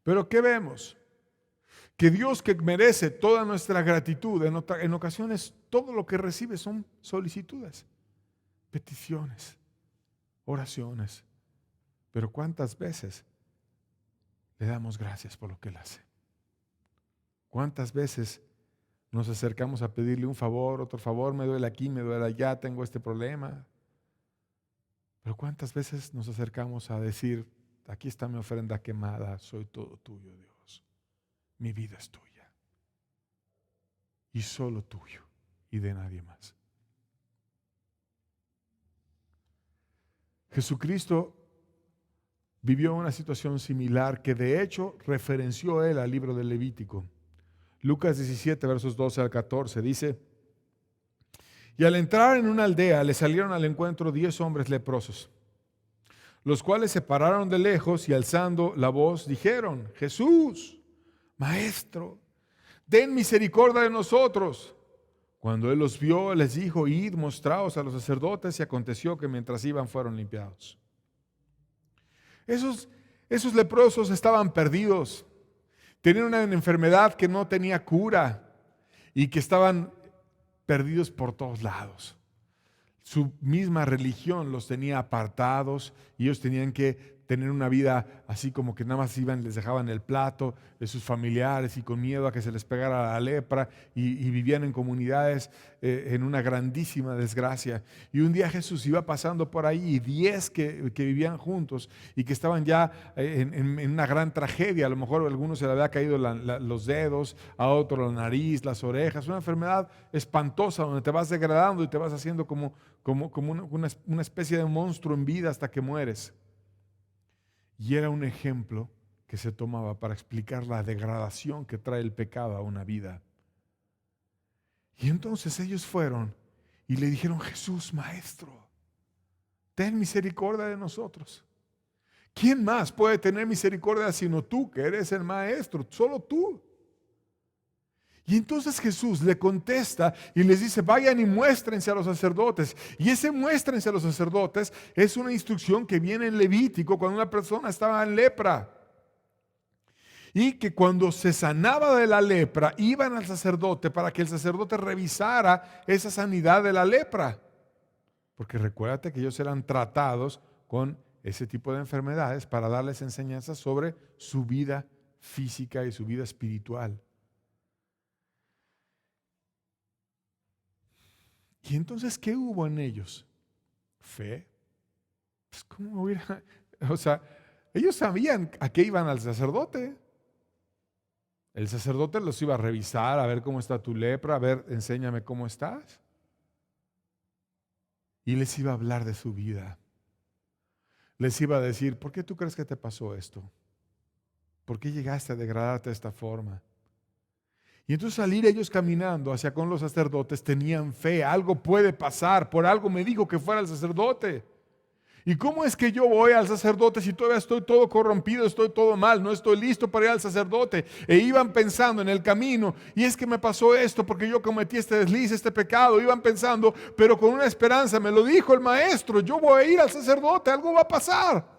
Pero ¿qué vemos? Que Dios, que merece toda nuestra gratitud, en ocasiones todo lo que recibe son solicitudes, peticiones, oraciones. Pero ¿cuántas veces le damos gracias por lo que Él hace? ¿Cuántas veces nos acercamos a pedirle un favor, otro favor, me duele aquí, me duele allá, tengo este problema? Pero ¿cuántas veces nos acercamos a decir, aquí está mi ofrenda quemada, soy todo tuyo, Dios, mi vida es tuya y solo tuyo y de nadie más? Jesucristo vivió una situación similar que de hecho referenció él al libro del Levítico. Lucas 17, versos 12 al 14 dice: y al entrar en una aldea le salieron al encuentro 10 hombres leprosos, los cuales se pararon de lejos y alzando la voz dijeron: Jesús, Maestro, ten misericordia de nosotros. Cuando él los vio, les dijo: id, mostraos a los sacerdotes. Y aconteció que mientras iban fueron limpiados. Esos leprosos estaban perdidos. Tenían una enfermedad que no tenía cura y que estaban perdidos por todos lados. Su misma religión los tenía apartados y ellos tenían que tener una vida así como que nada más iban, les dejaban el plato de sus familiares y con miedo a que se les pegara la lepra y vivían en comunidades en una grandísima desgracia. Y un día Jesús iba pasando por ahí y 10 que vivían juntos y que estaban ya en una gran tragedia. A lo mejor a algunos se le había caído los dedos, a otros la nariz, las orejas, una enfermedad espantosa donde te vas degradando y te vas haciendo como una especie de monstruo en vida hasta que mueres. Y era un ejemplo que se tomaba para explicar la degradación que trae el pecado a una vida. Y entonces ellos fueron y le dijeron: Jesús, Maestro, ten misericordia de nosotros. ¿Quién más puede tener misericordia sino tú, que eres el Maestro? Solo tú. Y entonces Jesús le contesta y les dice: vayan y muéstrense a los sacerdotes. Y ese muéstrense a los sacerdotes es una instrucción que viene en Levítico cuando una persona estaba en lepra. Y que cuando se sanaba de la lepra, iban al sacerdote para que el sacerdote revisara esa sanidad de la lepra. Porque recuérdate que ellos eran tratados con ese tipo de enfermedades para darles enseñanzas sobre su vida física y su vida espiritual. Y entonces, ¿qué hubo en ellos? Fe. Pues, ¿cómo hubiera? O sea, ellos sabían a qué iban al sacerdote. El sacerdote los iba a revisar, a ver cómo está tu lepra, a ver, enséñame cómo estás. Y les iba a hablar de su vida. Les iba a decir: ¿por qué tú crees que te pasó esto? ¿Por qué llegaste a degradarte de esta forma? Y entonces al ir ellos caminando hacia con los sacerdotes tenían fe, algo puede pasar, por algo me dijo que fuera el sacerdote. ¿Y cómo es que yo voy al sacerdote si todavía estoy todo corrompido, estoy todo mal, no estoy listo para ir al sacerdote? E iban pensando en el camino, y es que me pasó esto porque yo cometí este desliz, este pecado. Iban pensando, pero con una esperanza, me lo dijo el maestro, yo voy a ir al sacerdote, algo va a pasar.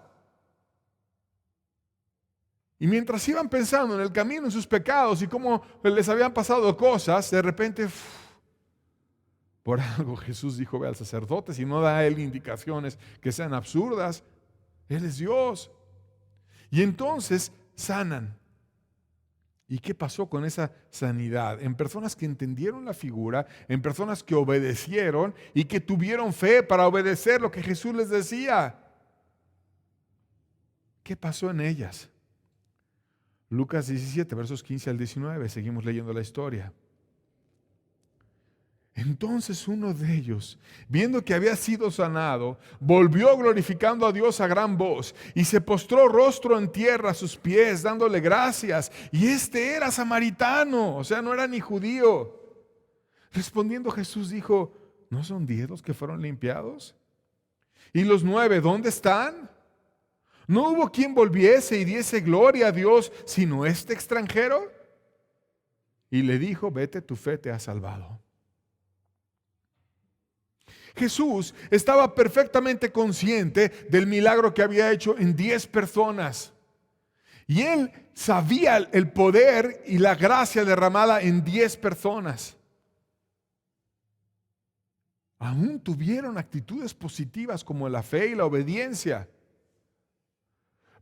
Y mientras iban pensando en el camino, en sus pecados y cómo les habían pasado cosas, de repente, por algo Jesús dijo, ve al sacerdote, si no da a él indicaciones que sean absurdas. Él es Dios. Y entonces sanan. ¿Y qué pasó con esa sanidad? En personas que entendieron la figura, en personas que obedecieron y que tuvieron fe para obedecer lo que Jesús les decía. ¿Qué pasó en ellas? Lucas 17, versos 15 al 19, seguimos leyendo la historia. Entonces uno de ellos, viendo que había sido sanado, volvió glorificando a Dios a gran voz y se postró rostro en tierra a sus pies, dándole gracias. Y este era samaritano, o sea, no era ni judío. Respondiendo Jesús dijo, ¿no son 10 los que fueron limpiados? ¿Y los 9 dónde están? ¿No hubo quien volviese y diese gloria a Dios sino este extranjero? Y le dijo, vete, tu fe te ha salvado. Jesús estaba perfectamente consciente del milagro que había hecho en 10 personas. Y él sabía el poder y la gracia derramada en 10 personas. Aún tuvieron actitudes positivas como la fe y la obediencia.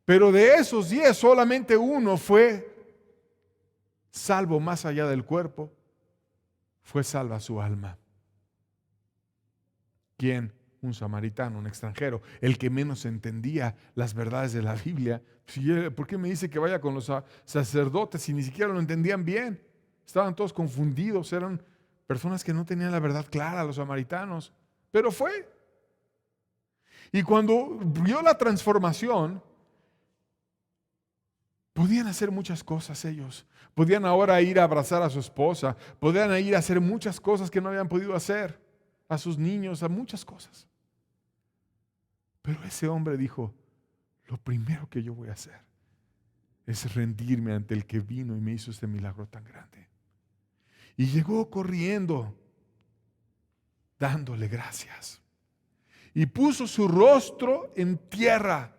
Pero de esos 10 solamente uno fue salvo más allá del cuerpo, fue salva su alma. ¿Quién? Un samaritano, un extranjero, el que menos entendía las verdades de la Biblia. ¿Por qué me dice que vaya con los sacerdotes si ni siquiera lo entendían bien? Estaban todos confundidos, eran personas que no tenían la verdad clara, los samaritanos. Pero fue. Y cuando vio la transformación, podían hacer muchas cosas ellos. Podían ahora ir a abrazar a su esposa. Podían ir a hacer muchas cosas que no habían podido hacer. A sus niños, a muchas cosas. Pero ese hombre dijo, lo primero que yo voy a hacer es rendirme ante el que vino y me hizo este milagro tan grande. Y llegó corriendo, dándole gracias. Y puso su rostro en tierra,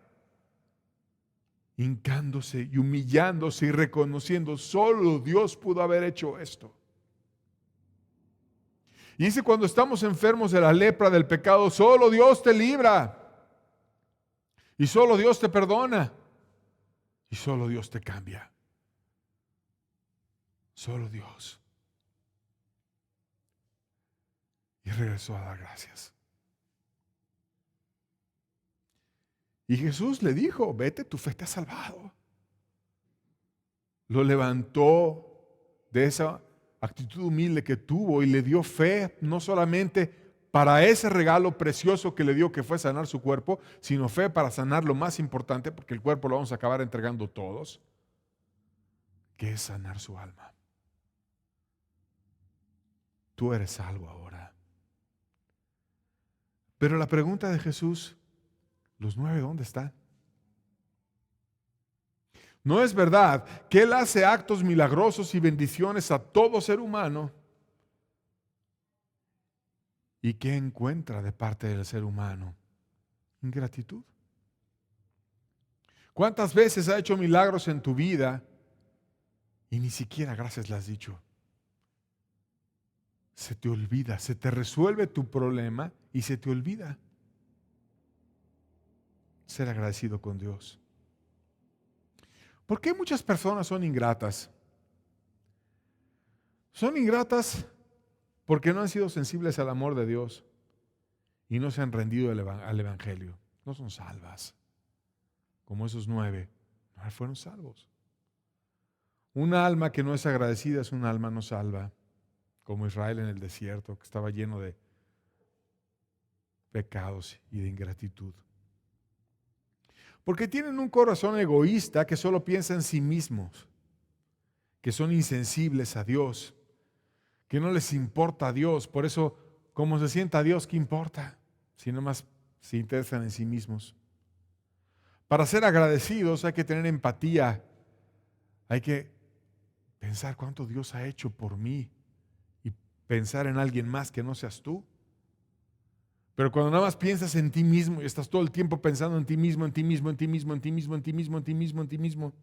hincándose y humillándose y reconociendo, solo Dios pudo haber hecho esto. Y dice, cuando estamos enfermos de la lepra, del pecado, solo Dios te libra. Y solo Dios te perdona. Y solo Dios te cambia. Solo Dios. Y regresó a dar gracias. Y Jesús le dijo, vete, tu fe te ha salvado. Lo levantó de esa actitud humilde que tuvo y le dio fe, no solamente para ese regalo precioso que le dio, que fue sanar su cuerpo, sino fe para sanar lo más importante, porque el cuerpo lo vamos a acabar entregando todos, que es sanar su alma. Tú eres salvo ahora. Pero la pregunta de Jesús, ¿los 9 dónde están? ¿No es verdad que Él hace actos milagrosos y bendiciones a todo ser humano? ¿Y qué encuentra de parte del ser humano? Ingratitud. ¿Cuántas veces ha hecho milagros en tu vida y ni siquiera gracias le has dicho? Se te olvida, se te resuelve tu problema y se te olvida ser agradecido con Dios. ¿Por qué muchas personas son ingratas? Son ingratas porque no han sido sensibles al amor de Dios y no se han rendido al Evangelio. No son salvas, como esos 9, no fueron salvos. Un alma que no es agradecida es un alma no salva, como Israel en el desierto, que estaba lleno de pecados y de ingratitud. Porque tienen un corazón egoísta que solo piensa en sí mismos, que son insensibles a Dios, que no les importa a Dios. Por eso, como se sienta Dios, ¿qué importa? Si nomás se interesan en sí mismos. Para ser agradecidos hay que tener empatía, hay que pensar cuánto Dios ha hecho por mí y pensar en alguien más que no seas tú. Pero cuando nada más piensas en ti mismo y estás todo el tiempo pensando en ti mismo, en ti mismo, en ti mismo, en ti mismo, en ti mismo, en ti mismo, en ti mismo,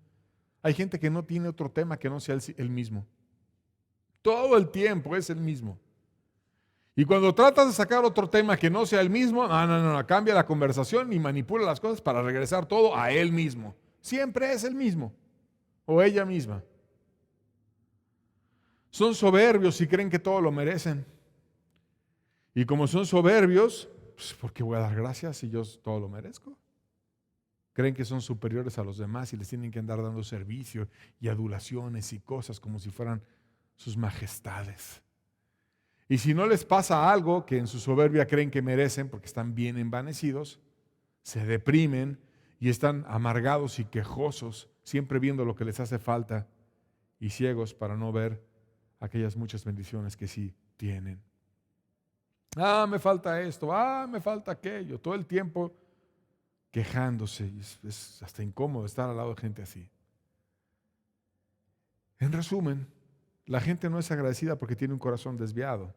hay gente que no tiene otro tema que no sea el mismo. Todo el tiempo es el mismo. Y cuando tratas de sacar otro tema que no sea el mismo, no, cambia la conversación y manipula las cosas para regresar todo a él mismo. Siempre es el mismo o ella misma. Son soberbios y creen que todo lo merecen. Y como son soberbios, pues ¿por qué voy a dar gracias si yo todo lo merezco? Creen que son superiores a los demás y les tienen que andar dando servicio y adulaciones y cosas como si fueran sus majestades. Y si no les pasa algo que en su soberbia creen que merecen, porque están bien envanecidos, se deprimen y están amargados y quejosos, siempre viendo lo que les hace falta y ciegos para no ver aquellas muchas bendiciones que sí tienen. Me falta esto, me falta aquello, todo el tiempo quejándose. Es hasta incómodo estar al lado de gente así. En resumen, la gente no es agradecida porque tiene un corazón desviado.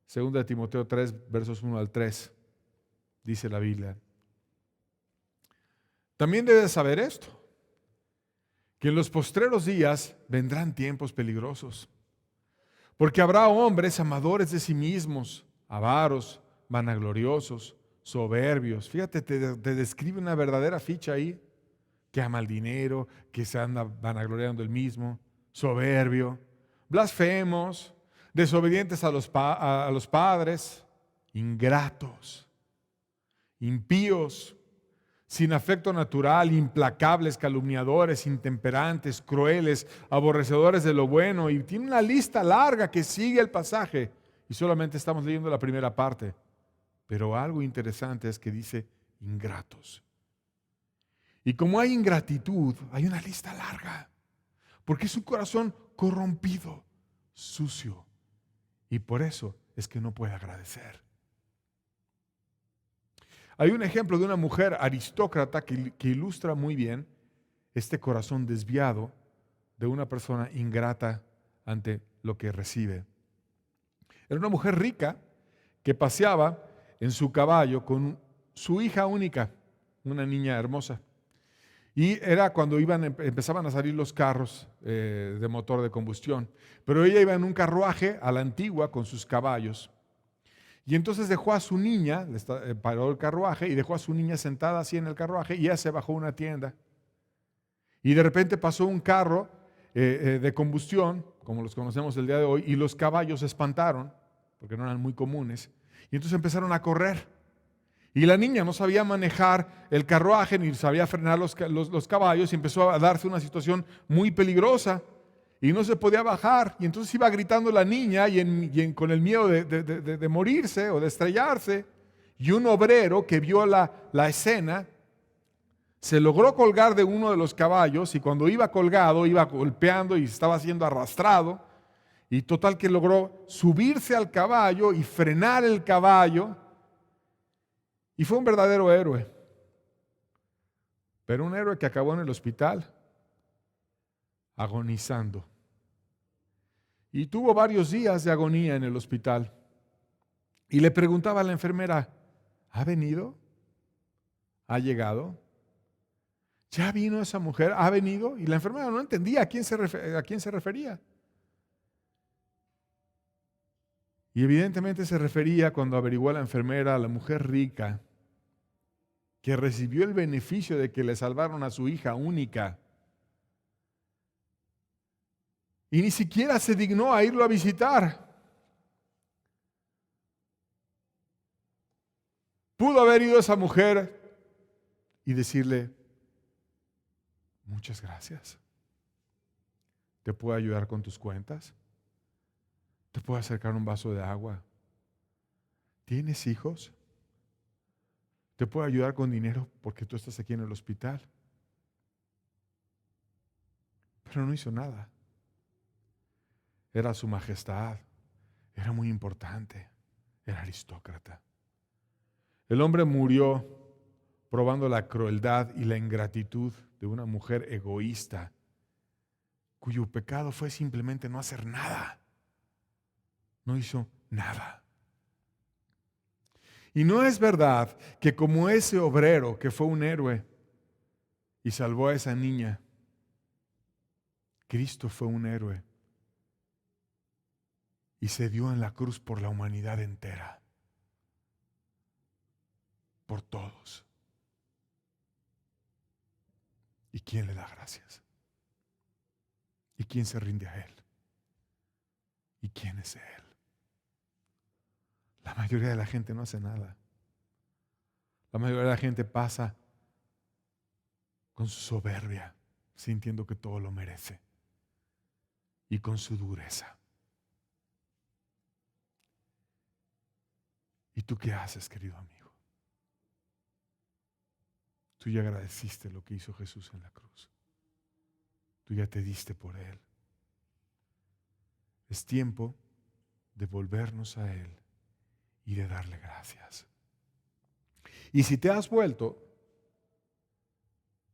Segunda de Timoteo 3, versos 1 al 3, dice la Biblia. También debes saber esto, que en los postreros días vendrán tiempos peligrosos, porque habrá hombres amadores de sí mismos, avaros, vanagloriosos, soberbios. Fíjate, te describe una verdadera ficha ahí, que ama el dinero, que se anda vanagloriando el mismo, soberbio, blasfemos, desobedientes a los padres, ingratos, impíos, sin afecto natural, implacables, calumniadores, intemperantes, crueles, aborrecedores de lo bueno. Y tiene una lista larga que sigue el pasaje. Y solamente estamos leyendo la primera parte. Pero algo interesante es que dice ingratos. Y como hay ingratitud, hay una lista larga. Porque es un corazón corrompido, sucio. Y por eso es que no puede agradecer. Hay un ejemplo de una mujer aristócrata que ilustra muy bien este corazón desviado de una persona ingrata ante lo que recibe. Era una mujer rica que paseaba en su caballo con su hija única, una niña hermosa. Y era cuando empezaban a salir los carros de motor de combustión. Pero ella iba en un carruaje a la antigua con sus caballos. Y entonces dejó a su niña, paró el carruaje y dejó a su niña sentada así en el carruaje y ella se bajó a una tienda. Y de repente pasó un carro de combustión, como los conocemos el día de hoy, y los caballos se espantaron, porque no eran muy comunes, y entonces empezaron a correr. Y la niña no sabía manejar el carruaje ni sabía frenar los caballos y empezó a darse una situación muy peligrosa. Y no se podía bajar, y entonces iba gritando la niña con el miedo de morirse o de estrellarse. Y un obrero que vio la escena se logró colgar de uno de los caballos, y cuando iba colgado iba golpeando y estaba siendo arrastrado, y total que logró subirse al caballo y frenar el caballo, y fue un verdadero héroe. Pero un héroe que acabó en el hospital agonizando. Y tuvo varios días de agonía en el hospital. Y le preguntaba a la enfermera, ¿ha venido? ¿Ha llegado? ¿Ya vino esa mujer? ¿Ha venido? Y la enfermera no entendía a quién se refería. Y evidentemente se refería, cuando averiguó a la enfermera, a la mujer rica que recibió el beneficio de que le salvaron a su hija única. Y ni siquiera se dignó a irlo a visitar. Pudo haber ido esa mujer y decirle, muchas gracias. ¿Te puedo ayudar con tus cuentas? ¿Te puedo acercar un vaso de agua? ¿Tienes hijos? te puede ayudar con dinero porque tú estás aquí en el hospital. Pero no hizo nada. Era su majestad, era muy importante, era aristócrata. El hombre murió probando la crueldad y la ingratitud de una mujer egoísta, cuyo pecado fue simplemente no hacer nada. No hizo nada. Y no es verdad que como ese obrero que fue un héroe y salvó a esa niña, Cristo fue un héroe y se dio en la cruz por la humanidad entera, por todos. ¿Y quién le da gracias? ¿Y quién se rinde a Él? ¿Y quién es Él? La mayoría de la gente no hace nada. La mayoría de la gente pasa con su soberbia, sintiendo que todo lo merece, y con su dureza. ¿Y tú qué haces, querido amigo? Tú ya agradeciste lo que hizo Jesús en la cruz. Tú ya te diste por Él. Es tiempo de volvernos a Él y de darle gracias. Y si te has vuelto,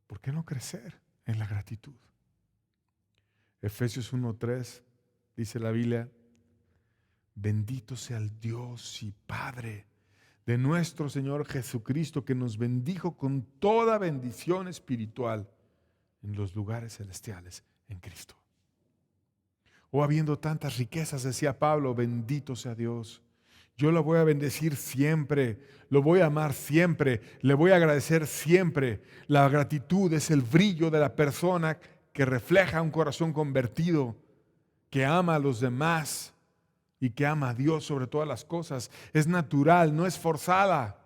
¿por qué no crecer en la gratitud? Efesios 1:3 dice la Biblia: bendito sea el Dios y Padre de nuestro Señor Jesucristo, que nos bendijo con toda bendición espiritual en los lugares celestiales en Cristo. O habiendo tantas riquezas, decía Pablo, bendito sea Dios. Yo lo voy a bendecir siempre, lo voy a amar siempre, le voy a agradecer siempre. La gratitud es el brillo de la persona que refleja un corazón convertido, que ama a los demás y que ama a Dios sobre todas las cosas. Es natural, no es forzada.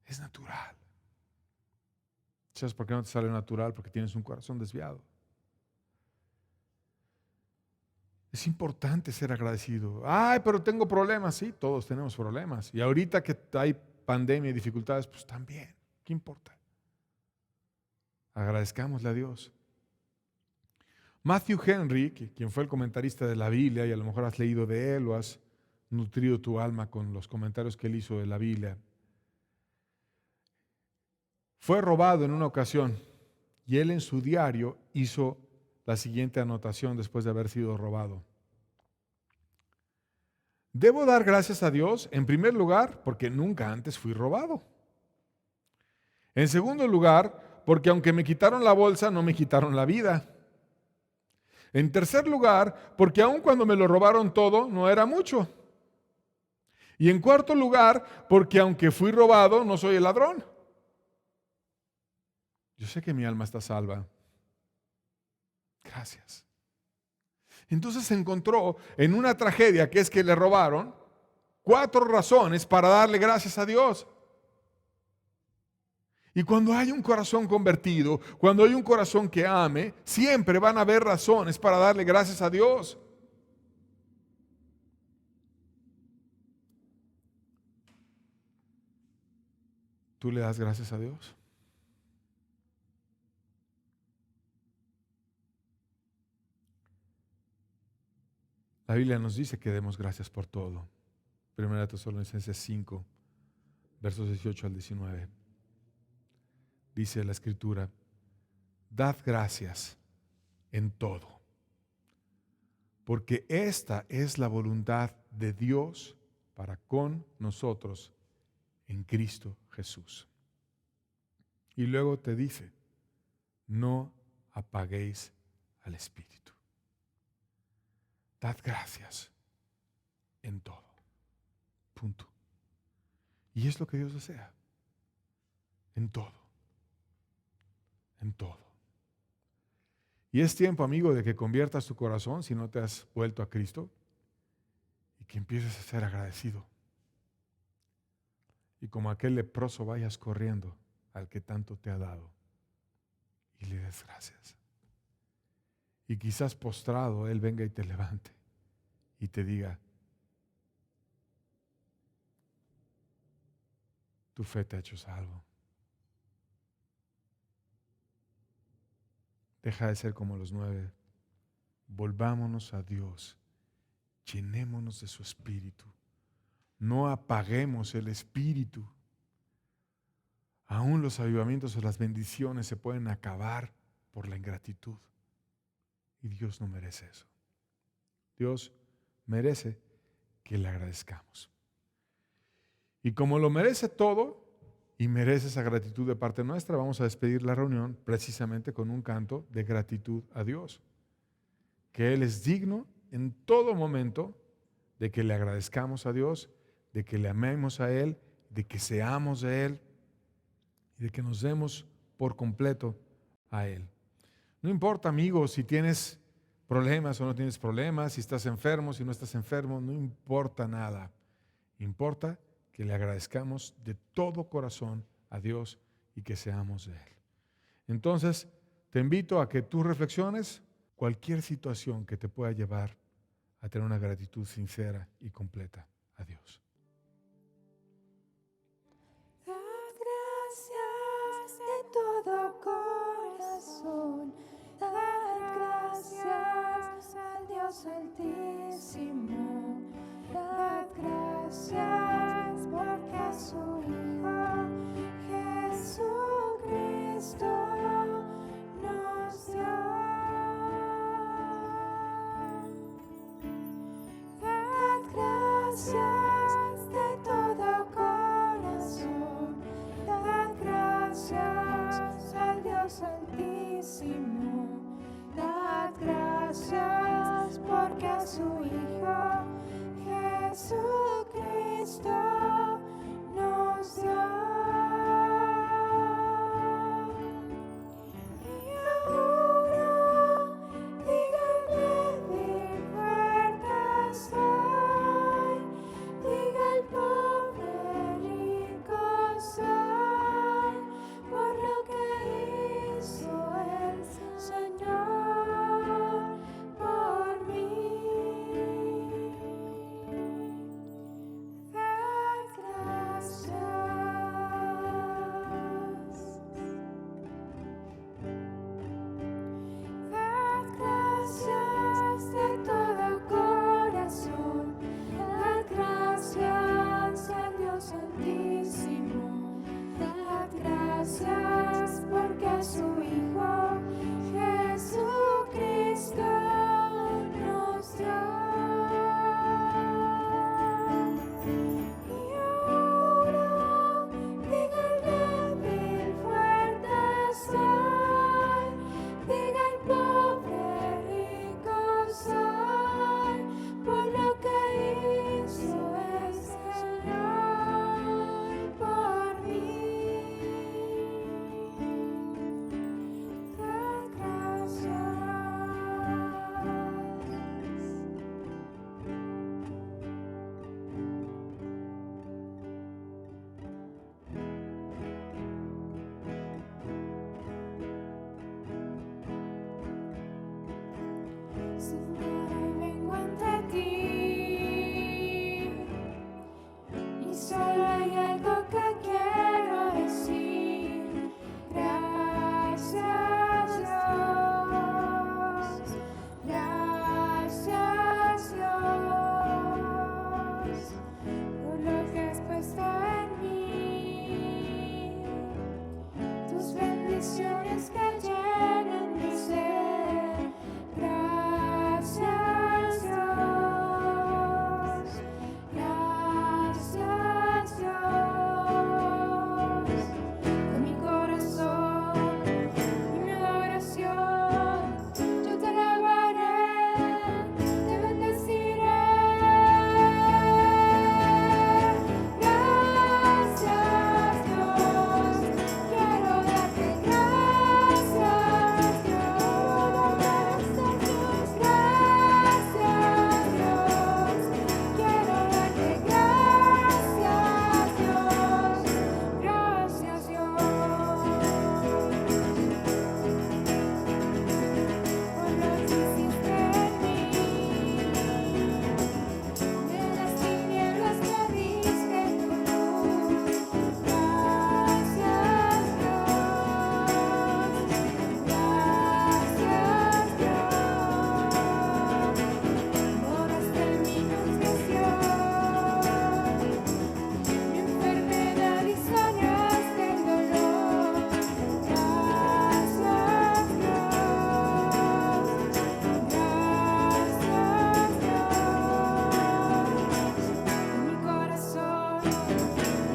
Es natural. ¿Sabes por qué no te sale natural? Porque tienes un corazón desviado. Es importante ser agradecido. Ay, pero tengo problemas. Sí, todos tenemos problemas. Y ahorita que hay pandemia y dificultades, pues también. ¿Qué importa? Agradezcámosle a Dios. Matthew Henry, quien fue el comentarista de la Biblia, y a lo mejor has leído de él o has nutrido tu alma con los comentarios que él hizo de la Biblia, fue robado en una ocasión y él en su diario hizo la siguiente anotación después de haber sido robado. Debo dar gracias a Dios, en primer lugar, porque nunca antes fui robado. En segundo lugar, porque aunque me quitaron la bolsa, no me quitaron la vida. En tercer lugar, porque aun cuando me lo robaron todo, no era mucho. Y en cuarto lugar, porque aunque fui robado, no soy el ladrón. Yo sé que mi alma está salva. Gracias. Entonces se encontró en una tragedia que es que le robaron 4 razones para darle gracias a Dios. Y cuando hay un corazón convertido, cuando hay un corazón que ame, siempre van a haber razones para darle gracias a Dios. ¿Tú le das gracias a Dios? La Biblia nos dice que demos gracias por todo. 1 Tesalonicenses 5, versos 18 al 19. Dice la Escritura: dad gracias en todo, porque esta es la voluntad de Dios para con nosotros en Cristo Jesús. Y luego te dice: no apaguéis al Espíritu. Dad gracias en todo. Punto. Y es lo que Dios desea. En todo. En todo. Y es tiempo, amigo, de que conviertas tu corazón, si no te has vuelto a Cristo, y que empieces a ser agradecido. Y como aquel leproso vayas corriendo al que tanto te ha dado y le des gracias. Y quizás postrado Él venga y te levante y te diga: tu fe te ha hecho salvo. Deja de ser como los 9. Volvámonos a Dios. Llenémonos de su Espíritu. No apaguemos el Espíritu. Aún los avivamientos o las bendiciones se pueden acabar por la ingratitud. Y Dios no merece eso. Dios merece que le agradezcamos. Y como lo merece todo y merece esa gratitud de parte nuestra, vamos a despedir la reunión precisamente con un canto de gratitud a Dios. Que Él es digno en todo momento de que le agradezcamos a Dios, de que le amemos a Él, de que seamos de Él y de que nos demos por completo a Él. No importa, amigo, si tienes problemas o no tienes problemas, si estás enfermo, si no estás enfermo, no importa nada. Importa que le agradezcamos de todo corazón a Dios y que seamos de Él. Entonces, te invito a que tú reflexiones cualquier situación que te pueda llevar a tener una gratitud sincera y completa a Dios. Dad gracias de todo corazón, dad gracias al Dios Altísimo, dad gracias porque a su Hijo Jesucristo nos dio. Dad gracias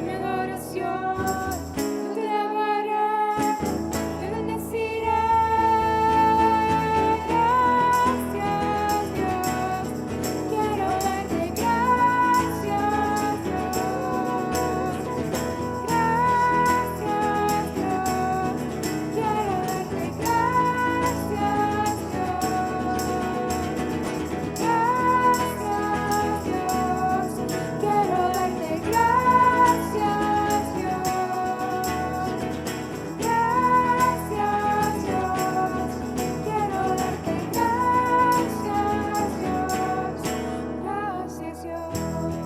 mi adoración, yo te alabaré, te bendeciré. Gracias, Dios, quiero darte gracias, Dios. Gracias, Dios, quiero darte gracias, Dios. Gracias, Dios, quiero darte gracias, Dios. Gracias, Dios, quiero darte gracias, Dios. Gracias, Gracias, Jesús, por todo lo que has hecho, Señor.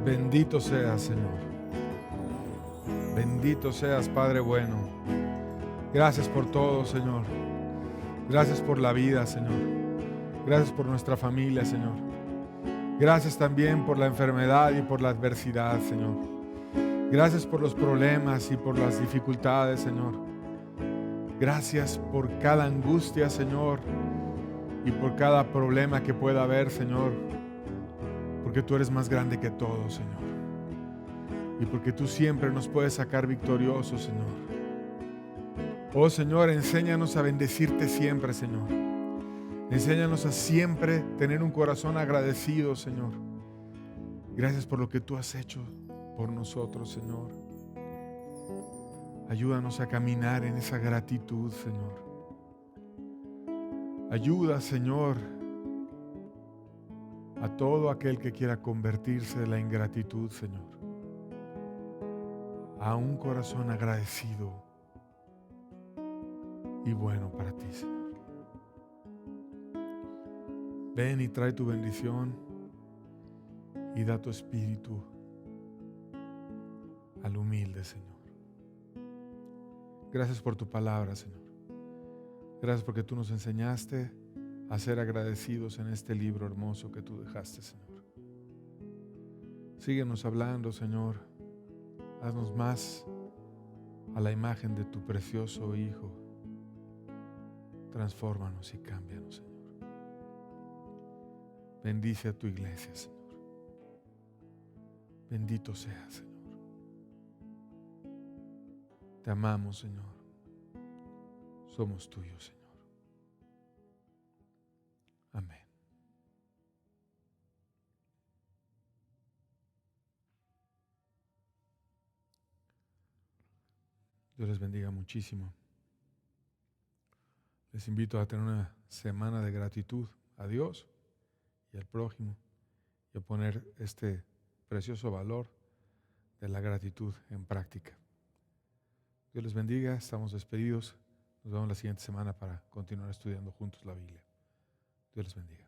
Bendito seas, Señor. Bendito seas, Padre bueno. Gracias por todo, Señor. Gracias por la vida, Señor. Gracias por nuestra familia, Señor. Gracias también por la enfermedad y por la adversidad, Señor. Gracias por los problemas y por las dificultades, Señor. Gracias por cada angustia, Señor, y por cada problema que pueda haber, Señor, porque tú eres más grande que todo, Señor, y porque tú siempre nos puedes sacar victoriosos, Señor. Oh, Señor, enséñanos a bendecirte siempre, Señor. Enséñanos a siempre tener un corazón agradecido, Señor. Gracias por lo que tú has hecho por nosotros, Señor. Ayúdanos a caminar en esa gratitud, Señor. Ayuda, Señor, a todo aquel que quiera convertirse de la ingratitud, Señor, a un corazón agradecido y bueno para ti, Señor. Ven y trae tu bendición y da tu espíritu al humilde, Señor. Gracias por tu palabra, Señor. Gracias porque tú nos enseñaste a ser agradecidos en este libro hermoso que tú dejaste, Señor. Síguenos hablando, Señor. Haznos más a la imagen de tu precioso Hijo. Transfórmanos y cámbianos, Señor. Bendice a tu iglesia, Señor. Bendito seas, Señor. Te amamos, Señor. Somos tuyos, Señor. Amén. Dios les bendiga muchísimo. Les invito a tener una semana de gratitud a Dios y al prójimo y a poner este precioso valor de la gratitud en práctica. Dios les bendiga, estamos despedidos. Nos vemos la siguiente semana para continuar estudiando juntos la Biblia. Dios les bendiga.